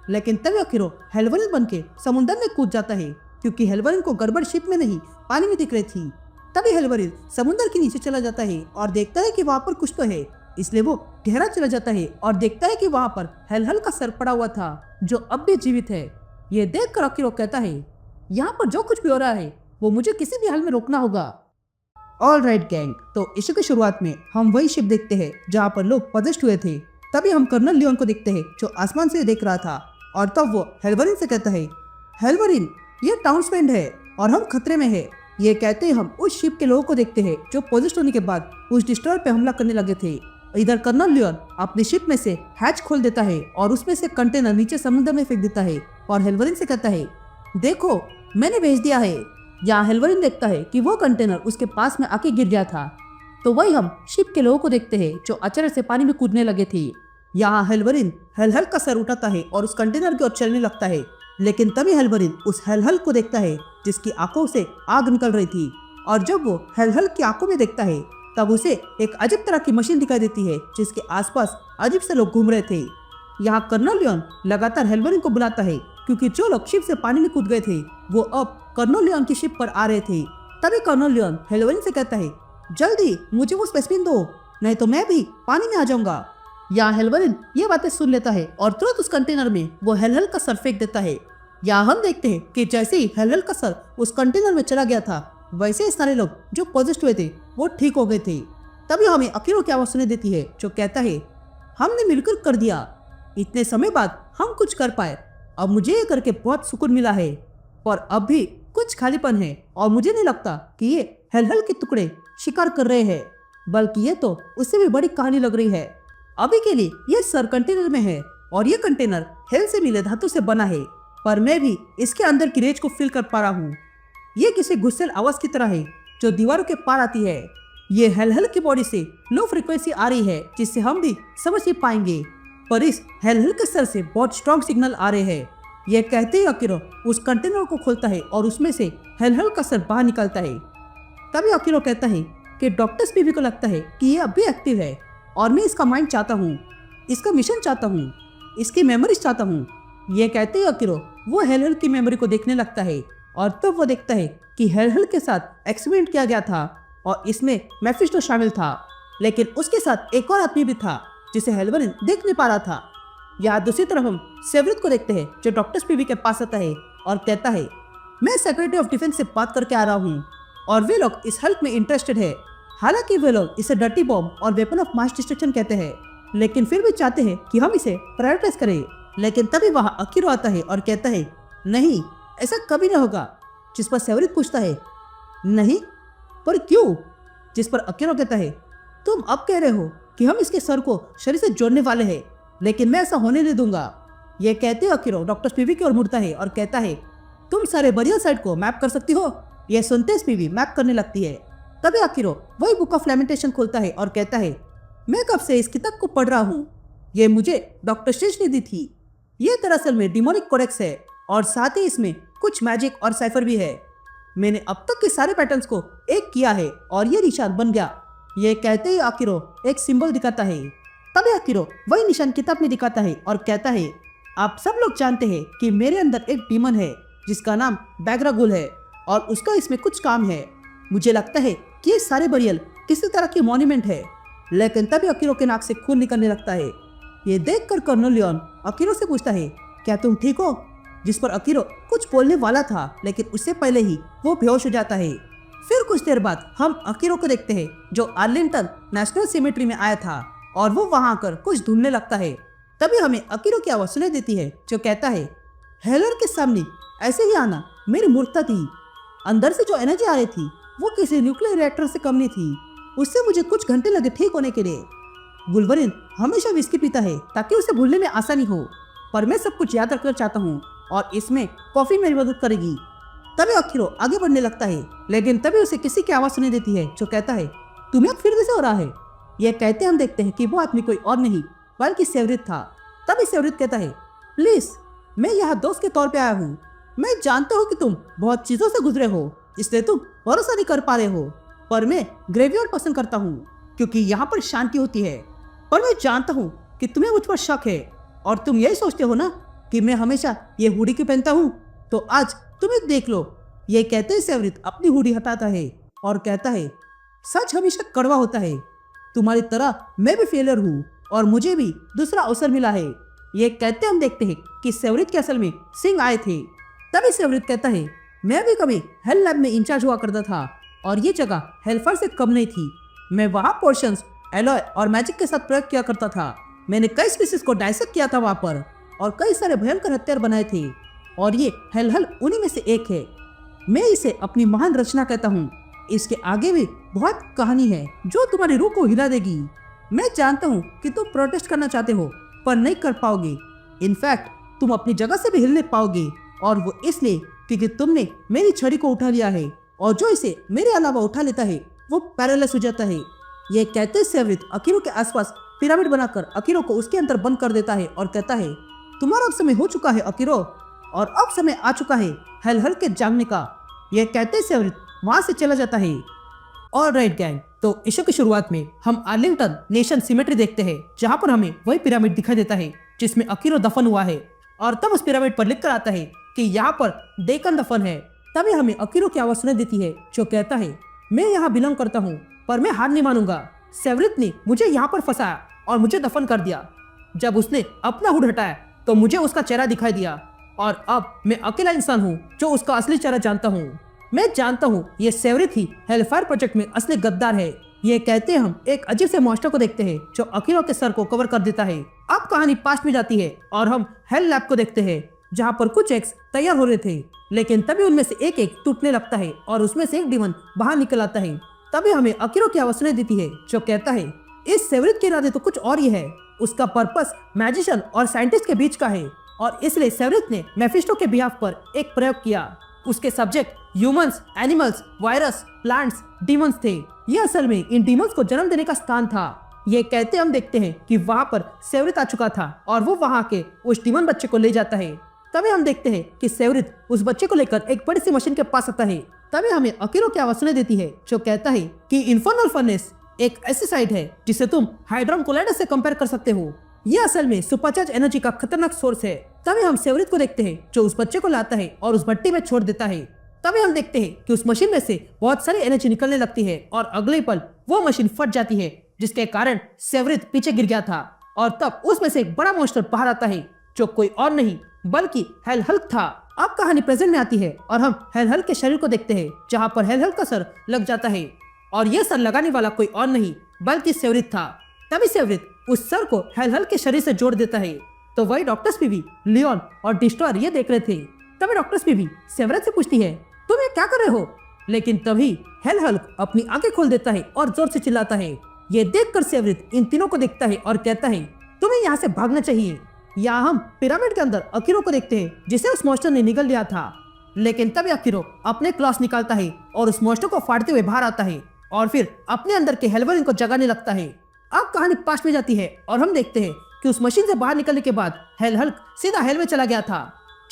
लेकिन तभी अकीरो हेलवरिन बन के समुद्र में कूद जाता है क्योंकि हेलवरिन को गड़बड़ शिप में नहीं पानी में दिख रही थी। तभी हेलवरिन समुद्र के नीचे चला जाता है और देखता है कि वहाँ पर कुछ तो है, इसलिए वो गहरा चला जाता है और देखता है कि वहाँ पर हेल का सर पड़ा हुआ था जो अब भी जीवित है। ये देखकर अकीरो कहता है, यहाँ पर जो कुछ भी हो रहा है वो मुझे किसी भी हाल में रोकना होगा। ऑल राइट गैंग, तो इशू की शुरुआत में हम वही शिप देखते हैं जहाँ पर लोग पजेस्ट हुए थे। तभी हम कर्नल लियोन को देखते हैं जो आसमान से देख रहा था और तब वो हेलवरिन से कहता है, हेलवरिन ये टाउनस्पेंड है और हम खतरे में है। ये कहते ही हम उस शिप के लोगों को देखते हैं जो पजेस्ट होने के बाद उस डिस्ट्रॉयर पे हमला करने लगे थे। इधर कर्नल लियोन अपनी शिप में से हैच खोल देता है और उसमें से कंटेनर नीचे समुद्र में फेंक देता है और हेलवरिन से कहता है, देखो मैंने भेज दिया है। यहाँ हेलवरिन देखता है कि वो कंटेनर उसके पास में आके गिर गया था। तो वही हम शिप के लोगों को देखते हैं जो अचानक से पानी में कूदने लगे थे। यहाँ हेलवरिन हेल का सर उठाता है और उस कंटेनर की ओर चलने लगता है, लेकिन तभी हेलवरिन उस हेल को देखता है जिसकी आंखों से आग निकल रही थी और जब वो हेल की आंखों में देखता है तब उसे एक अजीब तरह की मशीन दिखाई देती है जिसके आसपास अजीब से लोग घूम रहे थे। यहाँ कर्नल लियोन लगातार हेलवरिन को बुलाता है क्योंकि जो लोग शिप से पानी में कूद गए थे वो अब कर्नल लियोन की शिप पर आ रहे थे। तभी कर्नल लियोन हेलवरिन से कहता है, जल्दी मुझे वो स्पेसिमेन दो, नहीं तो मैं भी पानी में आ जाऊंगा। यहाँ हेलवरिन ये बातें सुन लेता है और तुरंत उस कंटेनर में वो हेल का सर फेंक देता है। यहाँ हम देखते हैं कि जैसे ही हेल का सर उस कंटेनर में चला गया था वैसे ही सारे लोग जो पॉजिटिव हुए थे वो ठीक हो गए थे। तभी हमें अकीरो की आवाज सुनाई देती है जो कहता है, हमने मिलकर कर दिया, इतने समय बाद हम कुछ कर पाए। अब मुझे ये करके बहुत सुकून मिला है, पर अब भी कुछ खालीपन है और मुझे नहीं लगता कि ये हेल के टुकड़े शिकार कर रहे हैं, बल्कि ये तो उससे भी बड़ी कहानी लग रही है। अभी के लिए ये सर कंटेनर में है और ये कंटेनर हेल से मिले धातु से बना है, पर मैं भी इसके अंदर की रेंज को फील कर पा रहा हूँ। ये किसी गुस्सेल आवाज की तरह है जो दीवारों के पार आती है। ये हेल की बॉडी से लो फ्रीक्वेंसी आ रही है जिससे हम भी समझ नहीं पाएंगे, पर इस हेल के सर से बहुत स्ट्रॉन्ग सिग्नल आ रहे हैं। यह कहते ही अकीरो उस कंटेनर को खोलता है और उसमें से हेल का सर बाहर निकलता है। तभी अकीरो कहता है कि डॉक्टर स्पीवी को लगता है कि ये अब भी एक्टिव है और मैं इसका माइंड चाहता हूँ, इसका मिशन चाहता हूँ, इसकी मेमोरीज चाहता हूँ। ये कहते ही अकीरो वो हेल की मेमोरी को देखने लगता है और तब वो देखता है कि हेल के साथ एक्सपेरिमेंट किया गया था और इसमें मेफिस्टो शामिल था, लेकिन उसके साथ एक और आदमी भी था जिसे हेलवरिन देख नहीं पा रहा था। यहाँ दूसरी तरफ हम सेवरित को देखते हैं जो डॉक्टर स्पीवी के पास आता है और कहता है, मैं सेक्रेटरी ऑफ डिफेंस से बात करके आ रहा हूँ और वे लोग इस हेल्प में इंटरेस्टेड है। हालांकि वे लोग इसे डर्टी बॉम्ब और वेपन ऑफ मास डिस्ट्रक्शन कहते हैं, लेकिन फिर भी चाहते हैं कि हम इसे प्रायोरिटाइज करें। लेकिन तभी वहाँ अकीरो आता है और कहता है, नहीं ऐसा कभी नहीं होगा। जिस पर सेवरित पूछता है, नहीं पर क्यों? जिस पर अकीरो कहता है, तुम अब कह रहे हो कि हम इसके सर को शरीर से जोड़ने वाले हैं, लेकिन मैं ऐसा होने नहीं दूंगा। यह कहते अकीरो डॉक्टर स्पीवी की ओर मुड़ता है और कहता है, तुम सारे बरियल साइड को मैप कर सकती हो? यह सुनते स्पीवी मैप करने लगती है। तभी अकीरो वही बुक ऑफ लैमेंटेशन खोलता है और कहता है, मैं कब से इस किताब को पढ़ रहा हूँ, ये मुझे डॉक्टर स्ट्रेंज ने दी थी। ये दरअसल में डिमोनिक कोडेक्स है और साथ ही इसमें कुछ मैजिक और साइफर भी है। मैंने अब तक के सारे पैटर्न्स को एक किया है और ये निशान बन गया। ये कहते ही अकीरो एक सिंबल दिखाता है। तभी अकीरो वही निशान किताब में दिखाता है और कहता है, आप सब लोग जानते हैं कि मेरे अंदर एक डीमन है जिसका नाम बैगरागुल है और उसका इसमें कुछ काम है। मुझे लगता है कि ये सारे बरियल किसी तरह की मॉन्यूमेंट है। लेकिन तभी अकीरो के नाक से खून निकलने लगता है। ये देखकर कर्नल लियोन अकीरो से पूछता है, क्या तुम ठीक हो? जिस पर अकीरो कुछ बोलने वाला था, लेकिन उससे पहले ही वो बेहोश हो जाता है। फिर कुछ देर बाद हम अकीरो को देखते हैं जो आर्लिंगटन नेशनल सिमेट्री में आया था और वो वहां आकर कुछ ढूंढने लगता है। तभी हमें अकीरो की आवाज सुनाई देती है जो कहता है, हेलर के सामने ऐसे ही आना मेरी मूर्खता थी। अंदर से जो एनर्जी आ रही थी वो किसी न्यूक्लियर रिएक्टर से कम नहीं थी। उससे मुझे कुछ घंटे लगे ठीक होने के लिए। वुल्वरिन हमेशा विस्की पीता है ताकि उसे भूलने में आसानी हो, पर मैं सब कुछ याद रखना चाहता हूँ और इसमें कॉफी मेरी मदद करेगी। तभी अखीरो आगे बढ़ने लगता है, लेकिन तभी उसे किसी की आवाज सुनाई देती है जो कहता है, तुम्हें फिर कैसे हो रहा है? यह कहते हम देखते हैं कि वो आदमी कोई और नहीं बल्कि सेवरित था। तभी सेवरित कहता है, प्लीज मैं यहाँ दोस्त के तौर पे आया हूँ। मैं जानता हूँ कि तुम बहुत चीजों से गुजरे हो, इसलिए तुम भरोसा नहीं कर पा रहे हो, पर मैं ग्रेवयार्ड पसंद करता हूँ क्योंकि यहाँ पर शांति होती है। पर मैं जानता हूँ कि तुम्हें मुझ पर शक है और तुम यही सोचते हो ना कि मैं हमेशा ये हुडी क्यों पहनता हूँ, तो आज तुम एक देख लो। ये कहते ही सेवरित अपनी हुडी हटाता है और कहता है, सच हमेशा कड़वा होता है। तुम्हारी तरह मैं भी फेलियर हूँ और मुझे भी दूसरा अवसर मिला है। ये कहते हम देखते हैं कि सेवरित के असल में सिंह आए थे। तभी सेवरित कहता है, मैं भी कभी हेल लैब में इंचार्ज हुआ करता था और ये जगह हेल्फर से कम नहीं थी। मैं वहाँ पोर्शंस एलॉय और मैजिक के साथ प्रयोग किया करता था। मैंने कई स्पीसीज को डायसेक्ट किया था वहाँ पर और कई सारे भयंकर हथियार बनाए थे और ये हेल उन्हीं में से एक है। मैं इसे अपनी महान रचना कहता हूँ। इसके आगे भी बहुत कहानी है जो तुम्हारी रूह को हिला देगी। मैं जानता हूँ कि तुम प्रोटेस्ट करना चाहते हो पर नहीं कर पाओगे। इनफैक्ट तुम अपनी जगह से भी हिलने पाओगे और वो इसलिए क्योंकि तुमने मेरी छड़ी को उठा लिया है और जो इसे मेरे अलावा उठा लेता है वो पैरालाइज हो जाता है। ये कहते सेवरित अकीरो के आसपास पिरामिड बनाकर अकीरो को उसके अंदर बंद कर देता है और कहता है, तुम्हारा अब समय हो चुका है अकीरो, और अब समय आ चुका है हेल के जागने का। यह कहते सेवरित वहां से चला जाता है। ऑलराइट गैंग, तो इशू की शुरुआत में हम आर्लिंगटन नेशन सिमेट्री देखते हैं जहां पर हमें वही पिरामिड दिखाई देता है जिसमें अकीरो दफन हुआ है और तब उस पिरामिड पर लिख कर आता है कि यहाँ पर डेकन दफन है। तभी हमें अकीरो की आवाज सुनाई देती है जो कहता है, मैं यहाँ बिलोंग करता हूँ पर मैं हार नहीं मानूंगा। सेवरित ने मुझे यहाँ पर फंसाया और मुझे दफन कर दिया। जब उसने अपना हुड हटाया तो मुझे उसका चेहरा दिखाई दिया और अब मैं अकेला इंसान हूँ जो उसका असली चेहरा जानता हूँ। मैं जानता हूँ ये सेवरित ही हेलफायर प्रोजेक्ट में असली गद्दार है। ये कहते हम एक अजीब से मॉन्स्टर को देखते हैं जो अकीरो के सर को कवर कर देता है। अब कहानी पास्ट में जाती है और हम हेल लैब को देखते हैं जहाँ पर कुछ एग्स तैयार हो रहे थे, लेकिन तभी उनमें से एक एक टूटने लगता है और उसमें से एक डीमन बाहर निकल आता है। तभी हमें अकीरो की आवाज सुनाई देती है जो कहता है, इस सेवरित के इरादे तो कुछ और ही है। उसका पर्पस मैजिशियन और साइंटिस्ट के बीच का है और इसलिए सेवरित ने मेफिस्टो के बिहाफ पर एक प्रयोग किया। उसके subject humans, animals, virus, plants, demons थे। ये असल में इन डीमंस को जन्म देने का स्थान था। ये कहते हम देखते हैं कि वहाँ पर सेवरित आ चुका था और वो वहाँ के उस डीमन बच्चे को ले जाता है। तभी हम देखते हैं कि सेवरित उस बच्चे को लेकर एक बड़ी सी मशीन के पास आता है। तभी हमें अकीरो की आवाज सुनाई देती है जो कहता है कि इन्फर्नल फर्नेस एक ऐसी साइट है जिसे तुम हाइड्रोन कोलाइडर से कंपेयर कर सकते हो। ये असल में सुपरचार्ज एनर्जी का खतरनाक सोर्स है। तभी हम सेवरित को देखते हैं जो उस बच्चे को लाता है और उस भट्टी में छोड़ देता है। तभी हम देखते हैं कि उस मशीन में से बहुत सारी एनर्जी निकलने लगती है और अगले पल वो मशीन फट जाती है जिसके कारण सेवरित पीछे गिर गया था और तब उसमें से एक बड़ा मॉन्स्टर बाहर आता है जो कोई और नहीं बल्कि हेल हल्क था। अब कहानी प्रेजेंट में आती है और हम हेल हल्क के शरीर को देखते हैं जहां पर हेल हल्क का सर लग जाता है और यह सर लगाने वाला कोई और नहीं बल्कि सेवरित था। तभी सेवरित उस सर को हेल हल्क के शरीर से जोड़ देता है। तो वही डॉक्टर स्पीवी, लियोन और डिस्ट्रॉयर ये देख रहे थे। तभी डॉक्टर स्पीवी सेवरित से पूछती है, तुम ये क्या कर रहे हो? लेकिन तभी हेल हल्क अपनी आंखें खोल देता है और जोर से चिल्लाता है। ये देखकर सेवरित इन तीनों को देखता है और कहता है, तुम्हें यहाँ से भागना चाहिए। यहाँ हम पिरामिड के अंदर अकीरो को देखते हैं जिसे उस मॉन्स्टर ने निगल लिया था। लेकिन तभी अकीरो अपने क्लॉस निकालता है और उस मॉन्स्टर को फाड़ते हुए बाहर आता है और फिर अपने अंदर के हेल्वरिन को जगाने लगता है। अब कहानी पास्ट में जाती है और हम देखते हैं कि उस मशीन से बाहर निकलने के बाद हेल हल्क सीधा हेल में चला गया था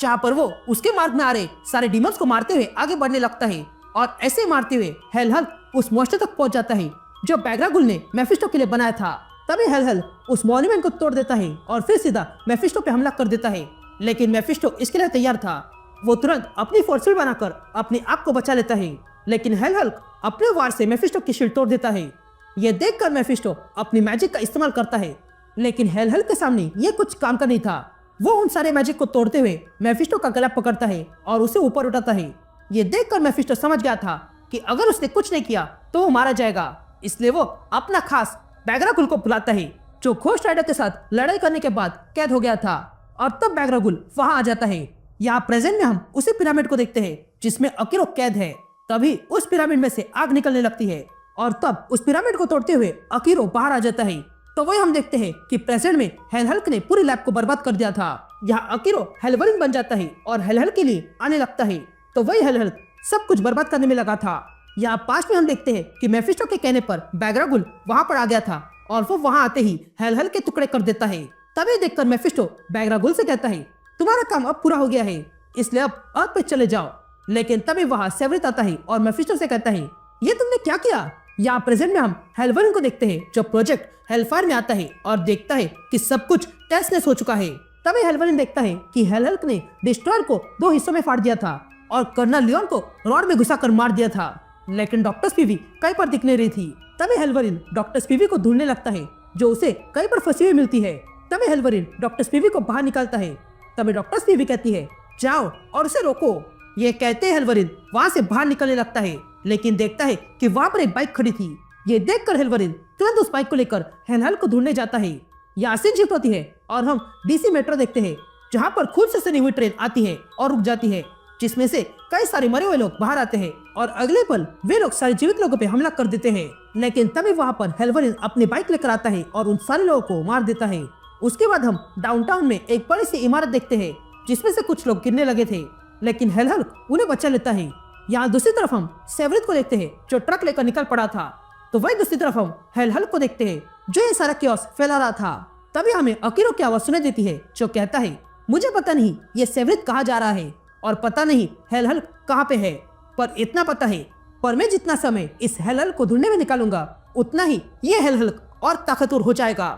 जहाँ पर वो उसके मार्ग में आ रहे सारे डीमंस को मारते हुए आगे बढ़ने लगता है और ऐसे मारते हुए हेल हल्क उस मॉन्स्टर तक पहुंच जाता है जो बैग्रागुल ने मेफिस्टो के लिए बनाया था। तभी हेल हल्क उस मॉन्यूमेंट को तोड़ देता है और फिर सीधा मेफिस्टो पे हमला कर देता है। लेकिन मेफिस्टो इसके लिए तैयार था। वो तुरंत अपनी फोर्सफिल बनाकर अपनी आग को बचा लेता है। लेकिन हेल हल्क अपने वार से मेफिस्टो की शील्ड तोड़ देता है। ये देखकर मेफिस्टो अपनी मैजिक का इस्तेमाल करता है, लेकिन हेल हल्क के सामने ये कुछ काम का नहीं था। वो उन सारे मैजिक को तोड़ते हुए मेफिस्टो का गला पकड़ता है और उसे ऊपर उठाता है। ये देखकर मेफिस्टो समझ गया था कि अगर उसने कुछ नहीं किया तो वो मारा जाएगा, इसलिए वो अपना खास बैगरागुल को बुलाता है जो घोस्ट राइडर के साथ लड़ाई करने के बाद कैद हो गया था। और तब बैगरागुल वहां आ जाता है। यहाँ प्रेजेंट में हम उसी पिरामिड को देखते हैं जिसमें अकीरो कैद है। तभी उस पिरामिड में से आग निकलने लगती है और तब उस पिरामिड को तोड़ते हुए अकीरो बाहर आ जाता है। तो वही हम देखते हैं कि प्रेजेंट में हेलहल्क ने पूरी लैब को बर्बाद कर दिया था। यहाँ अकीरो हेलवरिन बन जाता है और हेलहल्क के लिए आने लगता है। तो वही हेलहल्क सब कुछ बर्बाद करने में लगा था। यहाँ पास्ट में हम देखते हैं कि मेफिस्टो के कहने पर बैगरागुल वहां पर आ गया था और वो वहां आते ही हेलहल्क के टुकड़े कर देता है। तभी देखकर मेफिस्टो बैगरागुल से कहता है, तुम्हारा काम अब पूरा हो गया है, इसलिए अब अर्थ पे चले जाओ। लेकिन तभी वहां सेवरित आता है और मेफिस्टो से कहता है, ये तुमने क्या किया? यहाँ प्रेजेंट में हम हेलवरिन को देखते हैं जो प्रोजेक्ट हेलफायर में आता है और देखता है कि सब कुछ टेस्टनेस हो चुका है। तभी हेलवरिन देखता है कि हेलहल्क ने डिस्ट्रॉयर को 2 हिस्सों में फाड़ दिया था और कर्नल लियोन को रॉड में घुसाकर मार दिया था। लेकिन डॉक्टर स्पीवी कहीं पर दिख नहीं रही थी। तभी हेलवरिन डॉक्टर स्पीवी को ढूंढने लगता है जो उसे कहीं पर फंसी हुई मिलती है। तभी हेलवरिन डॉक्टर स्पीवी को बाहर निकालता है। तभी डॉक्टर स्पीवी कहती है, जाओ और उसे रोको। ये कहते हेलवरिन वहां से बाहर निकलने लगता है, लेकिन देखता है कि वहां पर एक बाइक खड़ी थी। ये देखकर हेलवरिन तुरंत उस बाइक को लेकर हेलहल्क को ढूंढने जाता है। यहाँ सीन शिफ्ट होती है और हम डीसी मेट्रो देखते हैं जहाँ पर खून से सनी हुई ट्रेन आती है और रुक जाती है, जिसमें से कई सारे मरे हुए लोग बाहर आते हैं और अगले पल वे लोग सारे जीवित लोगों पे हमला कर देते हैं। लेकिन तभी वहां पर हेलवरिन अपनी बाइक लेकर आता है और उन सारे लोगों को मार देता है। उसके बाद हम डाउनटाउन में एक बड़ी सी इमारत देखते हैं जिसमें से कुछ लोग गिरने लगे थे, लेकिन हेलहल्क उन्हें बचा लेता है। यहाँ दूसरी तरफ हम सेवरित को देखते हैं जो ट्रक लेकर निकल पड़ा था। तो वही दूसरी तरफ हम हेलहल्क को देखते हैं जो ये सारा क्योस फैला रहा था। तभी हमें अकीरो की आवाज सुनाई देती है जो कहता है, मुझे पता नहीं ये सेवरित कहाँ जा रहा है और पता नहीं हेलहल्क कहाँ पे है, पर इतना पता है पर मैं जितना समय इस हेलहल्क को ढूंढने में निकालूंगा उतना ही ये हेलहल्क और ताकतवर हो जाएगा।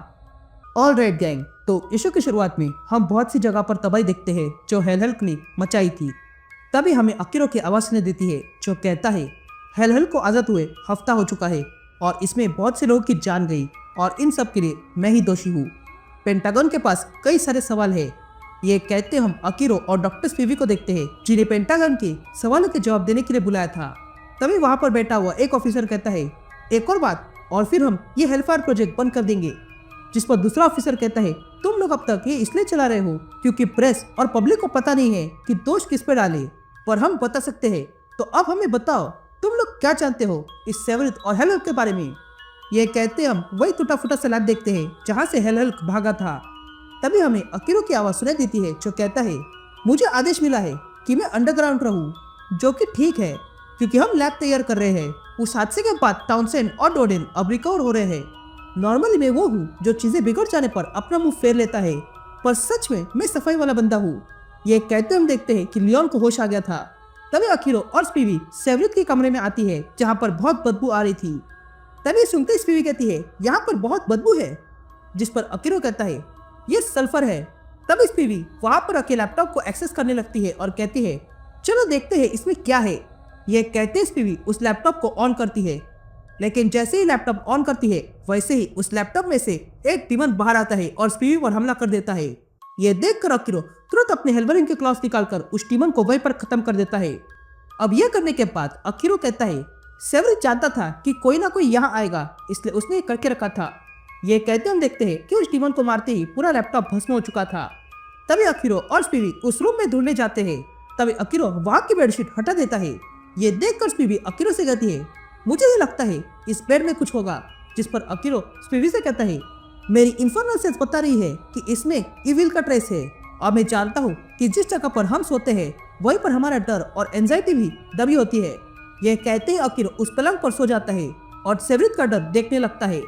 ऑल राइट गैंग, तो इशू की शुरुआत में हम बहुत सी जगह पर तबाही देखते हैं जो हेलहल्क ने मचाई थी। तभी हमें अकीरो की आवाज सुनाई देती है जो कहता है, हेलहल्क को आज़ाद हुए हफ्ता हो चुका है और इसमें बहुत से लोगों की जान गई और इन सब के लिए मैं ही दोषी हूँ। पेंटागन के पास कई सारे सवाल है। ये कहते हम अकीरो और डॉक्टर स्पीवी को देखते हैं जिन्हें पेंटागन के सवालों के जवाब देने के लिए बुलाया था। तभी वहां पर बैठा हुआ एक ऑफिसर कहता है, एक और बात और फिर हम ये हेलफायर प्रोजेक्ट बंद कर देंगे। जिस पर दूसरा ऑफिसर कहता है, तुम लोग अब तक ये इसलिए चला रहे हो क्योंकि प्रेस और पब्लिक को पता नहीं है कि दोष किस पे डाले, पर हम बता सकते हैं। तो अब हमें बताओ तुम लोग क्या जानते हो इस सेवरित और हेलहल्क के बारे में। ये कहते हम वही टूटा फूटा सा लैब देखते हैं जहाँ से हेलहल्क भागा था। तभी हमें अकीरो की आवाज सुनाई देती है जो कहता है, मुझे आदेश मिला है कि मैं अंडरग्राउंड रहूं, जो कि ठीक है क्योंकि हम लैब तैयार कर रहे हैं। उस हादसे के बाद टाउनसेंड और डोडेन अब रिकवर हो रहे हैं। नॉर्मली मैं वो हूँ जो चीजें बिगड़ जाने पर अपना मुंह फेर लेता है, पर सच में मैं सफाई वाला बंदा हूँ। ये कहते हम देखते हैं कि लियोन को होश आ गया था। तभी अकीरो और स्पीवी सेवरित के कमरे में आती है जहाँ पर बहुत बदबू आ रही थी। तभी सुनते स्पीवी कहती है, यहाँ पर बहुत बदबू है, जिस पर अकीरो कहता है, ये सल्फर है। तब स्पीवी वहां पर आके लैपटॉप को एक्सेस करने लगती है और कहती है, चलो देखते हैं इसमें क्या है। ये कहते स्पीवी उस लैपटॉप को ऑन करती है, लेकिन जैसे ही लैपटॉप ऑन करती है वैसे ही उस लैपटॉप में से एक डीमन बाहर आता है और स्पीवी पर हमला कर देता है। ये देखकर अकीरो तुरंत अपने हेलवरिन के क्लॉस निकालकर उस डीमन को वहीं पर खत्म कर देता है। अब यह करने के बाद अकीरो कहता है, सेवरित जानता था कि कोई ना कोई यहाँ आएगा, इसलिए उसने ये करके रखा था। ये कहते हम देखते हैं कि उस डीमन को मारते ही पूरा लैपटॉप भस्म हो चुका था। तभी अकीरो और स्पीवी उस रूम में ढूंढने जाते हैं। तभी अकीरो वहां की बेडशीट हटा देता है। ये देखकर स्पीवी अकीरो से कहती है, मुझे ये लगता है इस बेड में कुछ होगा। जिस पर अकीरो स्पीवी से कहता है, मेरी इंफर्नल सेंस बता रही है कि इसमें इविल का ट्रेस है और मैं जानता हूँ कि जिस जगह पर हम सोते हैं वहीं पर हमारा डर और एंजाइटी भी दबी होती है। यह कहते ही अकीरो उस पलंग पर सो जाता है और सेवरित का डर देखने लगता है।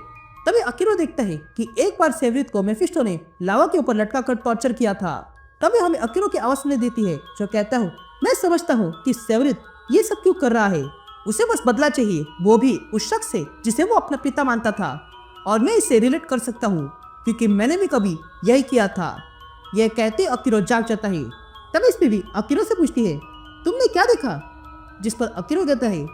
तभी अकीरो देखता है कि एक बार सेवरित को मेफिस्टो ने लावा के ऊपर लटका कर टॉर्चर किया था। तभी हमें अकीरो की आवाज सुनाई देती है जो कहता हूँ, मैं समझता हूँ कि सेवरित ये सब क्यों कर रहा है। उसे बस बदला चाहिए, वो भी उस शख्स से जिसे वो अपना पिता मानता था। और मैं इससे रिलेट कर सकता हूँ क्योंकि मैंने भी कभी यही किया था। यह कहते अकीरो जाग जाता है। तभी स्पीवी अकीरो से पूछती है, तुमने क्या देखा। जिस पर अकीरो कहता है,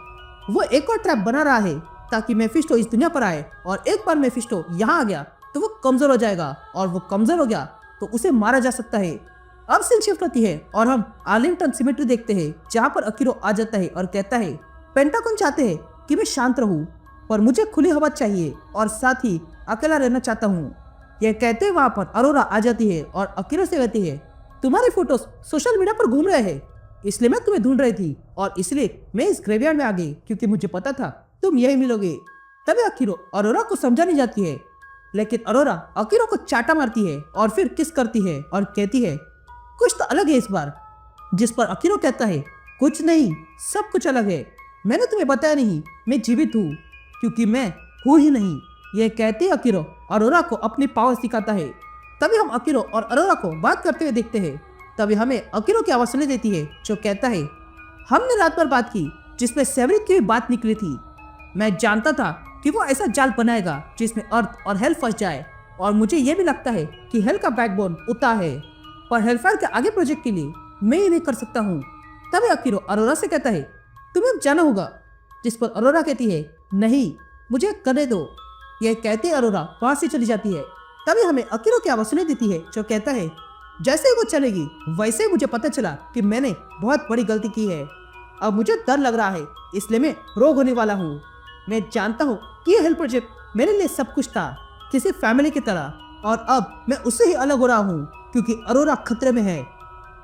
वो एक और ट्रैप बना रहा है ताकि मेफिस्टो इस दुनिया पर आए और एक बार मेफिस्टो यहाँ आ गया तो वो कमजोर हो जाएगा और वो कमजोर हो गया
तो उसे मारा जा सकता है। अब सीन शिफ्ट होती है और हम आर्लिंगटन सिमेट्री देखते हैं, जहाँ पर अकीरो आ जाता है और कहता है पेंटागन चाहते हैं कि मैं शांत रहूं, पर मुझे खुली हवा चाहिए और साथ ही अकेला रहना चाहता हूँ। यह कहते वहां पर अरोरा आ जाती है और अकीरो से कहती है तुम्हारे फोटोज सोशल मीडिया पर घूम रहे हैं, इसलिए मैं तुम्हें ढूंढ रही थी और इसलिए मैं इस ग्रेवयार्ड में आ गई क्योंकि मुझे पता था तुम यही मिलोगे। तभी अकीरो अरोरा को समझाने जाती है, लेकिन अरोरा अकीरो को चाटा मारती है और फिर किस करती है और कहती है कुछ तो अलग है इस बार। जिस पर अकीरो कहता है कुछ नहीं, सब कुछ अलग है। मैंने तुम्हें बताया नहीं मैं जीवित हूँ, क्योंकि मैं हूँ ही नहीं। यह कहते अकीरो अरोरा को अपनी पावर सिखाता है। तभी हम अकीरो और अरोरा को बात करते हुए देखते हैं। तभी हमें अकीरो की आवाज सुनाई देती है जो कहता है हमने रात भर बात की जिसमें सेवरिन की भी बात निकली थी। मैं जानता था कि वो ऐसा जाल बनाएगा जिसमें अर्थ और हेल फंस जाए, और मुझे यह भी लगता है कि हेल का बैकबोन उता है, पर हेलफायर के आगे प्रोजेक्ट के लिए मैं ये नहीं कर सकता हूँ। तभी अकीरो अरोरा से कहता है तुम्हें अब जाना होगा, जिस पर अरोरा कहती है नहीं मुझे करने दो। यह कहते अरोरा वहां से चली जाती है। तभी हमें अकीरो की आवाज सुनाई देती है जो कहता है जैसे ही वो चलेगी वैसे ही मुझे पता चला कि मैंने बहुत बड़ी गलती की है। अब मुझे डर लग रहा है, इसलिए मैं रोग होने वाला हूँ। मैं जानता हूँ कि यह हेल्प प्रोजेक्ट मेरे लिए सब कुछ था, किसी फैमिली की तरह, और अब मैं उससे ही अलग हो रहा हूँ क्योंकि अरोरा खतरे में है।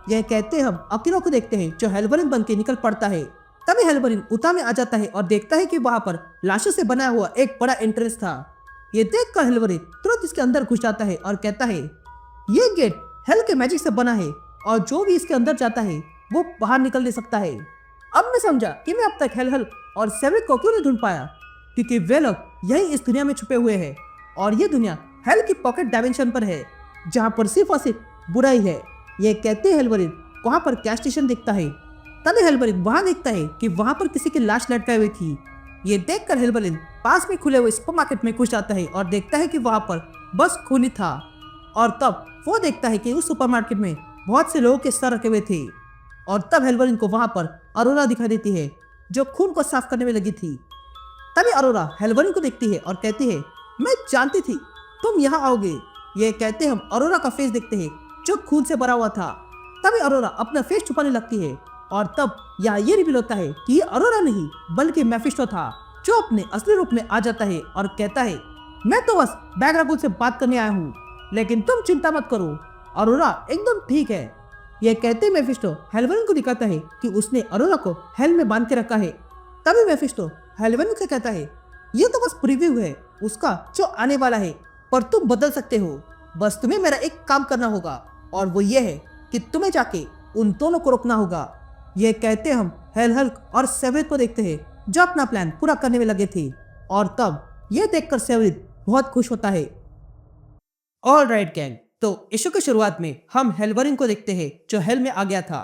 यह कहते हम अकीरो को देखते हैं जो हेल्वरिन बन के निकल पड़ता है। तभी हेल्वरिन उता में आ जाता है और देखता है कि वहां पर लाशों से बना हुआ एक बड़ा एंट्रेंस था। ये देखकर हेल्वरिन तुरंत इसके अंदर घुस जाता है और कहता है ये गेट हेल के मैजिक से बना है और जो भी इसके अंदर जाता है वो बाहर निकल नहीं सकता है। अब मैं समझा कि मैं अब तक हेल और सेवरिन को क्यों नहीं ढूंढ पाया, क्योंकि वे लोग यही इस दुनिया में छुपे हुए हैं और ये दुनिया हेल की पॉकेट डायमेंशन पर है जहाँ पर सिर्फ और सिर्फ बुराई है। ये कहते हेल्वरिन वहां पर गैस स्टेशन दिखता है। तभी हेल्वरिन वहां देखता है कि वहां पर किसी की लाश लटकाई हुई थी। ये देखकर हेल्वरिन पास में खुले हुए सुपरमार्केट में घुस जाता है और देखता है कि वहां पर बस खून ही था, और तब वो देखता है कि उस सुपरमार्केट में बहुत से लोगों के सर रखे हुए थे। और तब हेल्वरिन को वहां पर अरोरा दिखाई देती है जो खून को साफ करने में लगी थी। तभी अरोरा हेल्वरिन को देखती है और कहती है मैं जानती थी तुम यहाँ आओगे। ये कहते हम अरोरा का फेस देखते हैं जो खून से भरा हुआ था। तभी अरोरा अपना फेस छुपाने लगती है और तब यहाँ ये रिवील होता है कि ये अरोरा नहीं बल्कि मेफिस्टो था, जो अपने असली रूप में आ जाता है और कहता है मैं तो बस बैगरागुल से बात करने आया हूँ, लेकिन तुम चिंता मत करो, अरोरा एकदम ठीक है। यह कहते मेफिस्टो हेल्वरिन को दिखाता है कि उसने अरोरा को हेल में बांध के रखा है। तभी मेफिस्टो हेल्वरिन से कहता है ये तो बस प्रीव्यू है उसका जो आने वाला है, पर तुम बदल सकते हो। बस तुम्हें मेरा एक काम करना होगा और वो ये है कि तुम्हें जाके उन दोनों को रोकना होगा। यह कहते हम हेल्क और सेवरिन को देखते हैं जो अपना प्लान पूरा करने में लगे थे, और तब यह देखकर सेवरिन बहुत खुश होता है। ऑल राइट गैंग, तो इशू की शुरुआत में हम हेल्वरिन को देखते हैं जो हेल में आ गया था।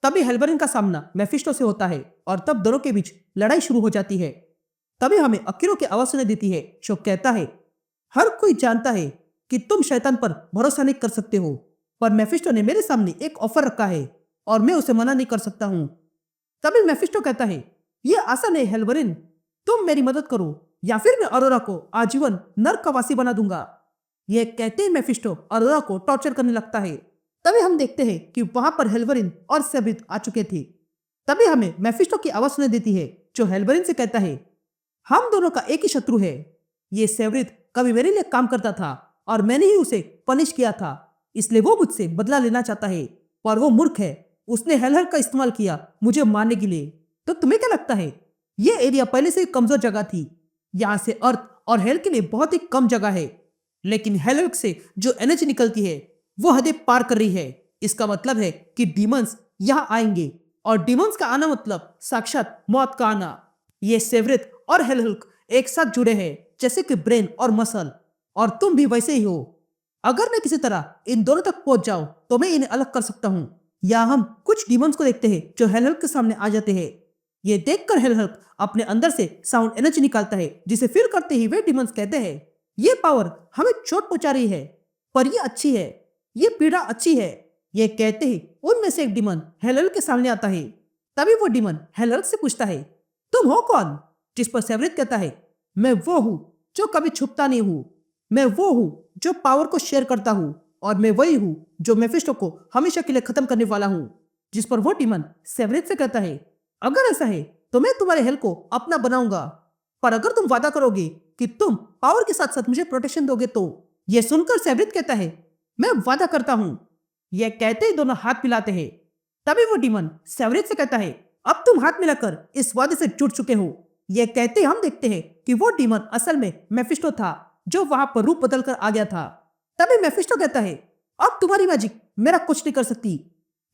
तभी हेल्वरिन का सामना मेफिस्टो से होता है और तब दोनों के बीच लड़ाई शुरू हो जाती है। तभी हमें अकीरो की आवाज सुनाई देती है जो कहता है हर कोई जानता है कि तुम शैतान पर भरोसा नहीं कर सकते हो, पर मेफिस्टो ने मेरे सामने एक ऑफर रखा है और मैं उसे मना नहीं कर सकता हूँ। तभी मेफिस्टो कहता है ये आसान है हेल्वरिन, तुम मेरी मदद करो या फिर मैं अरोरा को आजीवन नर्क का वासी बना दूंगा। यह कहते ही मेफिस्टो अरोरा को टॉर्चर करने लगता है। तभी हम देखते हैं कि वहां पर हेल्वरिन और सेवरिन आ चुके थे। तभी हमें मेफिस्टो की आवाज सुनाई देती है जो हेल्वरिन से कहता है हम दोनों का एक ही शत्रु है। ये सेवरिन कभी मेरे लिए काम करता था और मैंने ही उसे पनिश किया था, इसलिए वो मुझसे बदला लेना चाहता है, पर वो मूर्ख है, उसने हेलहर का इस्तेमाल किया मुझे मारने के लिए। तो तुम्हें क्या लगता है ये एरिया पहले से कमजोर जगह थी, यहाँ से अर्थ और हेल के लिए बहुत ही कम जगह है, लेकिन हेलहर से जो एनर्जी निकलती है वो हदें पार कर रही है। इसका मतलब है कि डीमंस यहाँ आएंगे और डीमंस का आना मतलब साक्षात मौत का आना। ये सेवरिन और हेलहल्क एक साथ जुड़े हैं जैसे कि ब्रेन और मसल, और तुम भी वैसे ही हो। अगर मैं किसी तरह इन दोनों तक पहुंच जाऊं तो मैं इन्हें अलग कर सकता हूं। या हम कुछ डीमंस को देखते हैं जो हेलहल्क के सामने आ जाते हैं। ये देखकर हेलहल्क अपने अंदर से साउंड एनर्जी निकालता है जिसे फील करते ही वे डीमंस कहते हैं ये पावर हमें चोट पहुंचा रही है, पर ये अच्छी है, ये पीड़ा अच्छी है। ये कहते ही उनमें से एक डीमन हेलहल्क के सामने आता है। तभी वो डीमन हेलहल्क से पूछता है तुम हो कौन? जिस पर सेवरिन कहता है मैं वो हूँ जो कभी छुपता नहीं हूँ, मैं वो हूँ जो पावर को शेयर करता हूँ और मैं वही हूँ जो मेफिस्टो को हमेशा के लिए खत्म करने वाला हूँ। जिस पर वो डीमन सेवरिस से कहता है, अगर ऐसा है तो मैं तुम्हारे हेल को अपना बनाऊंगा, पर अगर तुम वादा करोगे कि तुम पावर के साथ साथ मुझे प्रोटेक्शन दोगे तो। ये सुनकर सेवरिस कहता है, मैं वादा करता हूँ। यह कहते ही दोनों हाथ मिलाते हैं। तभी वो डीमन सेवरिस से कहता है, अब तुम हाथ मिलाकर इस वादे से जुड़ चुके हो। यह कहते ही हम देखते हैं कि वो डीमन असल में मेफिस्टो था, जो वहां पर रूप बदल कर आ गया था। तभी मेफिस्टो कहता है, अब तुम्हारी मैजिक मेरा कुछ नहीं कर सकती।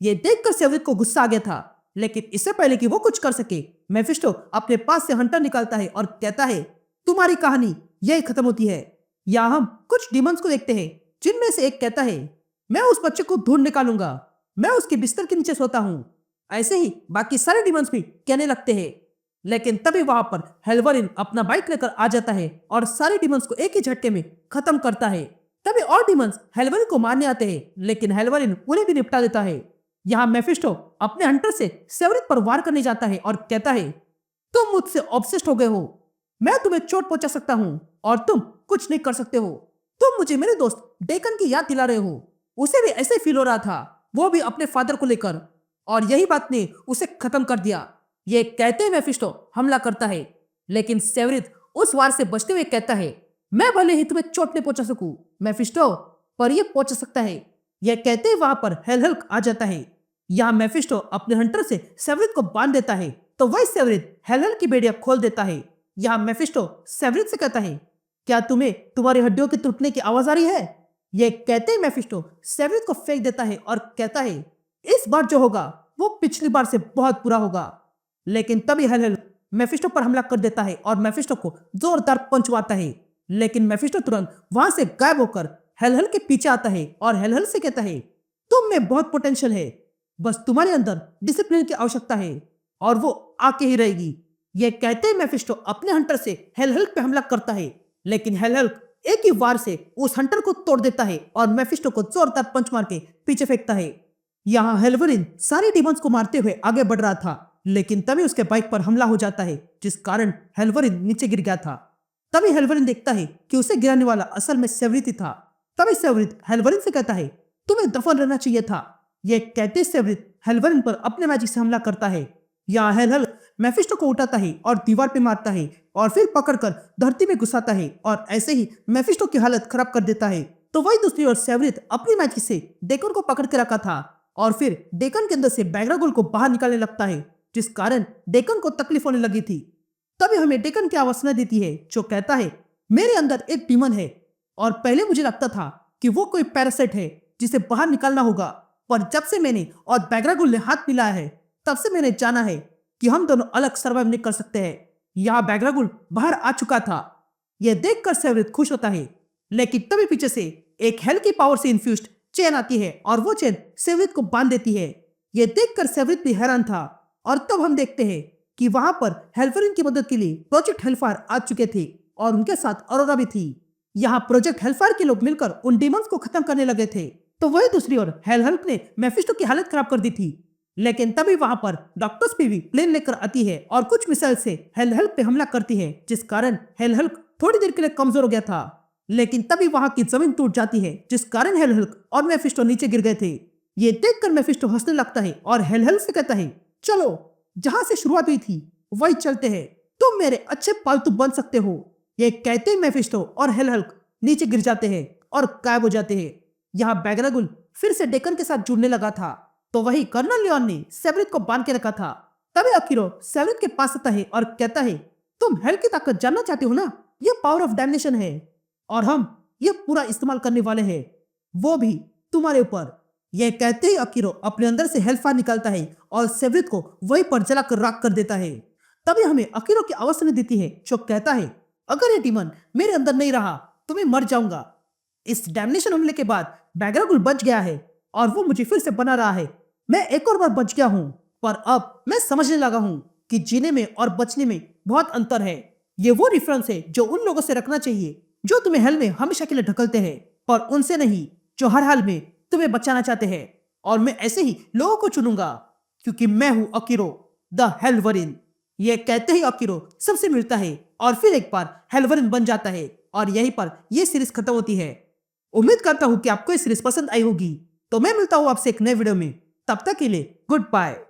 ये देखकर सेवरिस को गुस्सा आ गया था, लेकिन इससे पहले कि वो कुछ कर सके, मेफिस्टो अपने पास से हंटर निकालता है और कहता है, तुम्हारी कहानी यही खत्म होती है। यहाँ हम कुछ डीमंस को देखते हैं, जिनमें से एक कहता है, मैं उस बच्चे को ढूंढ निकालूंगा, मैं उसके बिस्तर के नीचे सोता हूँ। ऐसे ही बाकी सारे डीमंस भी कहने लगते हैं। लेकिन तभी वहां पर हेल्वरिन अपना बाइक लेकर आ जाता है और सारे डीमंस को एक ही झटके में खत्म करता है। तभी और डीमंस हेल्वरिन को मारने आते हैं, लेकिन हेल्वरिन उन्हें भी निपटा देता है। यहाँ मेफिस्टो अपने हंटर से सेवरिस पर वार करने जाता है और कहता है, तुम मुझसे ऑब्सेस्ड हो गए हो, मैं तुम्हें चोट पहुंचा सकता हूँ और तुम कुछ नहीं कर सकते हो। तुम मुझे मेरे दोस्त डेकन की याद दिला रहे हो। उसे भी ऐसे फील हो रहा था, वो भी अपने फादर को लेकर, और यही बात ने उसे खत्म कर दिया। ये कहते हुए मेफिस्टो हमला करता है, लेकिन सेवरिस उस वार से बचते हुए कहता है, मैं भले ही तुम्हें चोट नहीं पहुंचा सकूं मेफिस्टो, पर यह पहुंच सकता है। यह कहते ही वहां पर हेलहल्क आ जाता है। यहाँ मेफिस्टो अपने हंटर से सेवरिस को बांध देता है, तो वही सेवरिस हेलहल्क की बेड़ियां खोल देता है। यहाँ मेफिस्टो सेवरिस से कहता है, क्या तुम्हें तुम्हारी हड्डियों के टूटने की आवाज आ रही है? यह कहते ही मेफिस्टो सेवरिस को फेंक देता है और कहता है, इस बार जो होगा वो पिछली बार से बहुत बुरा होगा। लेकिन तभी हेलहल्क मेफिस्टो पर हमला कर देता है और मेफिस्टो को जोरदार पंच मारता है। लेकिन मेफिस्टो तुरंत वहां से गायब होकर हेलहल्क के पीछे आता है और हेलहल्क से कहता है, तुम में बहुत पोटेंशियल है, बस तुम्हारे अंदर डिसिप्लिन की आवश्यकता है और वो आके ही रहेगी। यह कहते ही मेफिस्टो अपने हंटर से हेलहल्क पे हमला करता है, लेकिन हेलहल्क एक ही वार से उस हंटर को तोड़ देता है और मेफिस्टो को जोरदार पंच मार के पीछे फेंकता है। यहाँ हेल्वरिन सारे डीमंस को मारते हुए आगे बढ़ रहा था, लेकिन तभी उसके बाइक पर हमला हो जाता है, जिस कारण हेल्वरिन नीचे गिर गया था। तभी हेल्वरिन देखता है कि उसे गिराने वाला असल में सेवरिस ही था। तभी सेवरिस हेल्वरिन से कहता है, तुम्हें दफन रहना चाहिए था। यह कहते सेवरिस हेल्वरिन पर अपने मैजिक से हमला करता है। यहाँ हेलहल्क मेफिस्टो को उठाता है और दीवार पे मारता है और फिर पकड़कर धरती में घुसाता है और ऐसे ही मेफिस्टो की हालत खराब कर देता है। तो वही दूसरी ओर सेवरिस अपनी मैजिक से डेकन को पकड़ के रखा था और फिर डेकन के अंदर से बैग्रागुल को बाहर निकालने लगता है, जिस कारण डेकन को तकलीफ होने लगी थी। तभी हमें डेकन की आवाज सुनाई देती है, जो कहता है, मेरे अंदर एक डीमन है और पहले मुझे लगता था कि वो कोई पैरासाइट है जिसे बाहर निकालना होगा, पर जब से मैंने और बैग्रागुल ने हाथ मिलाया है, तब से मैंने जाना है कि हम दोनों अलग सर्वाइव नहीं कर सकते हैं। यहाँ बैग्रागुल बाहर आ चुका था। यह देखकर सेवरिस खुश होता है, लेकिन तभी पीछे से एक हेल की पावर से इन्फ्यूज्ड चेन आती है और वो चेन सेवरिस को बांध देती है। यह देखकर सेवरिस भी हैरान था और तब हम देखते हैं कि वहां पर हेल्वरिन की मदद के लिए प्रोजेक्ट हेलफायर आ चुके थे और उनके साथ अरोरा भी थी। यहाँ प्रोजेक्ट हेलफायर के लोग मिलकर उन डीमंस को खत्म करने लगे थे। तो वही दूसरी ओर हेलहल्क ने मेफिस्टो की हालत खराब कर दी थी। लेकिन तभी वहां पर डॉक्टर्स पे भी प्लेन लेकर आती है और कुछ मिसाइल से हेलहल्क पे हमला करती है, जिस कारण हेलहल्क थोड़ी देर के लिए कमजोर हो गया था। लेकिन तभी वहां की जमीन टूट जाती है, जिस कारण हेलहल्क और मेफिस्टो नीचे गिर गए थे। ये देखकर मेफिस्टो हंसने लगता है और हेलहल्क से कहता है, चलो जहां से शुरुआत हुई थी वही चलते हैं, तुम मेरे अच्छे पालतू बन सकते हो। ये कहते ही मेफिस्टो और हेलहल्क नीचे गिर जाते हैं और गायब हो जाते हैं। यहाँ बैग्रागुल फिर से डेकन के साथ जुड़ने लगा था, तो वही कर्नल लियोन ने सेवरिस को बांध के रखा था। तभी अकीरो सेवरिस के पास आता है और कहता है, तुम हेल की ताकत जानना चाहते हो ना? ये पावर ऑफ डैमिनेशन है और हम ये पूरा इस्तेमाल करने वाले हैं, वो भी तुम्हारे ऊपर। यह कहते ही अकीरो अपने अंदर से हेलफायर निकालता है और सेवरिस को वहीं पर जलाकर राख कर देता है। तभी हमें अकीरो की आवाज सुनाई देती है, जो कहता है, अगर ये डीमन मेरे अंदर नहीं रहा तो मैं मर जाऊंगा। इस डैमिनेशन हमले के बाद बैग्रागुल बच गया है और वो मुझे फिर से बना रहा है। मैं एक और बार बच गया हूँ, पर अब मैं समझने लगा हूँ कि जीने में और बचने में बहुत अंतर है। ये वो डिफरेंस है जो उन लोगों से रखना चाहिए जो तुम्हें हेल में हमेशा के लिए ढकलते हैं, पर उनसे नहीं जो हर हाल में तुम्हें बचाना चाहते हैं। और मैं ऐसे ही लोगों को चुनूंगा, क्योंकि मैं हूँ अकीरो द हेल्वरिन। ये कहते ही अकीरो सबसे मिलता है और फिर एक बार हेल्वरिन बन जाता है और यहीं पर यह सीरीज खत्म होती है। उम्मीद करता हूँ कि आपको ये सीरीज पसंद आई होगी। तो मैं मिलता हूँ आपसे एक नए वीडियो में। तब तक के लिए गुड बाय।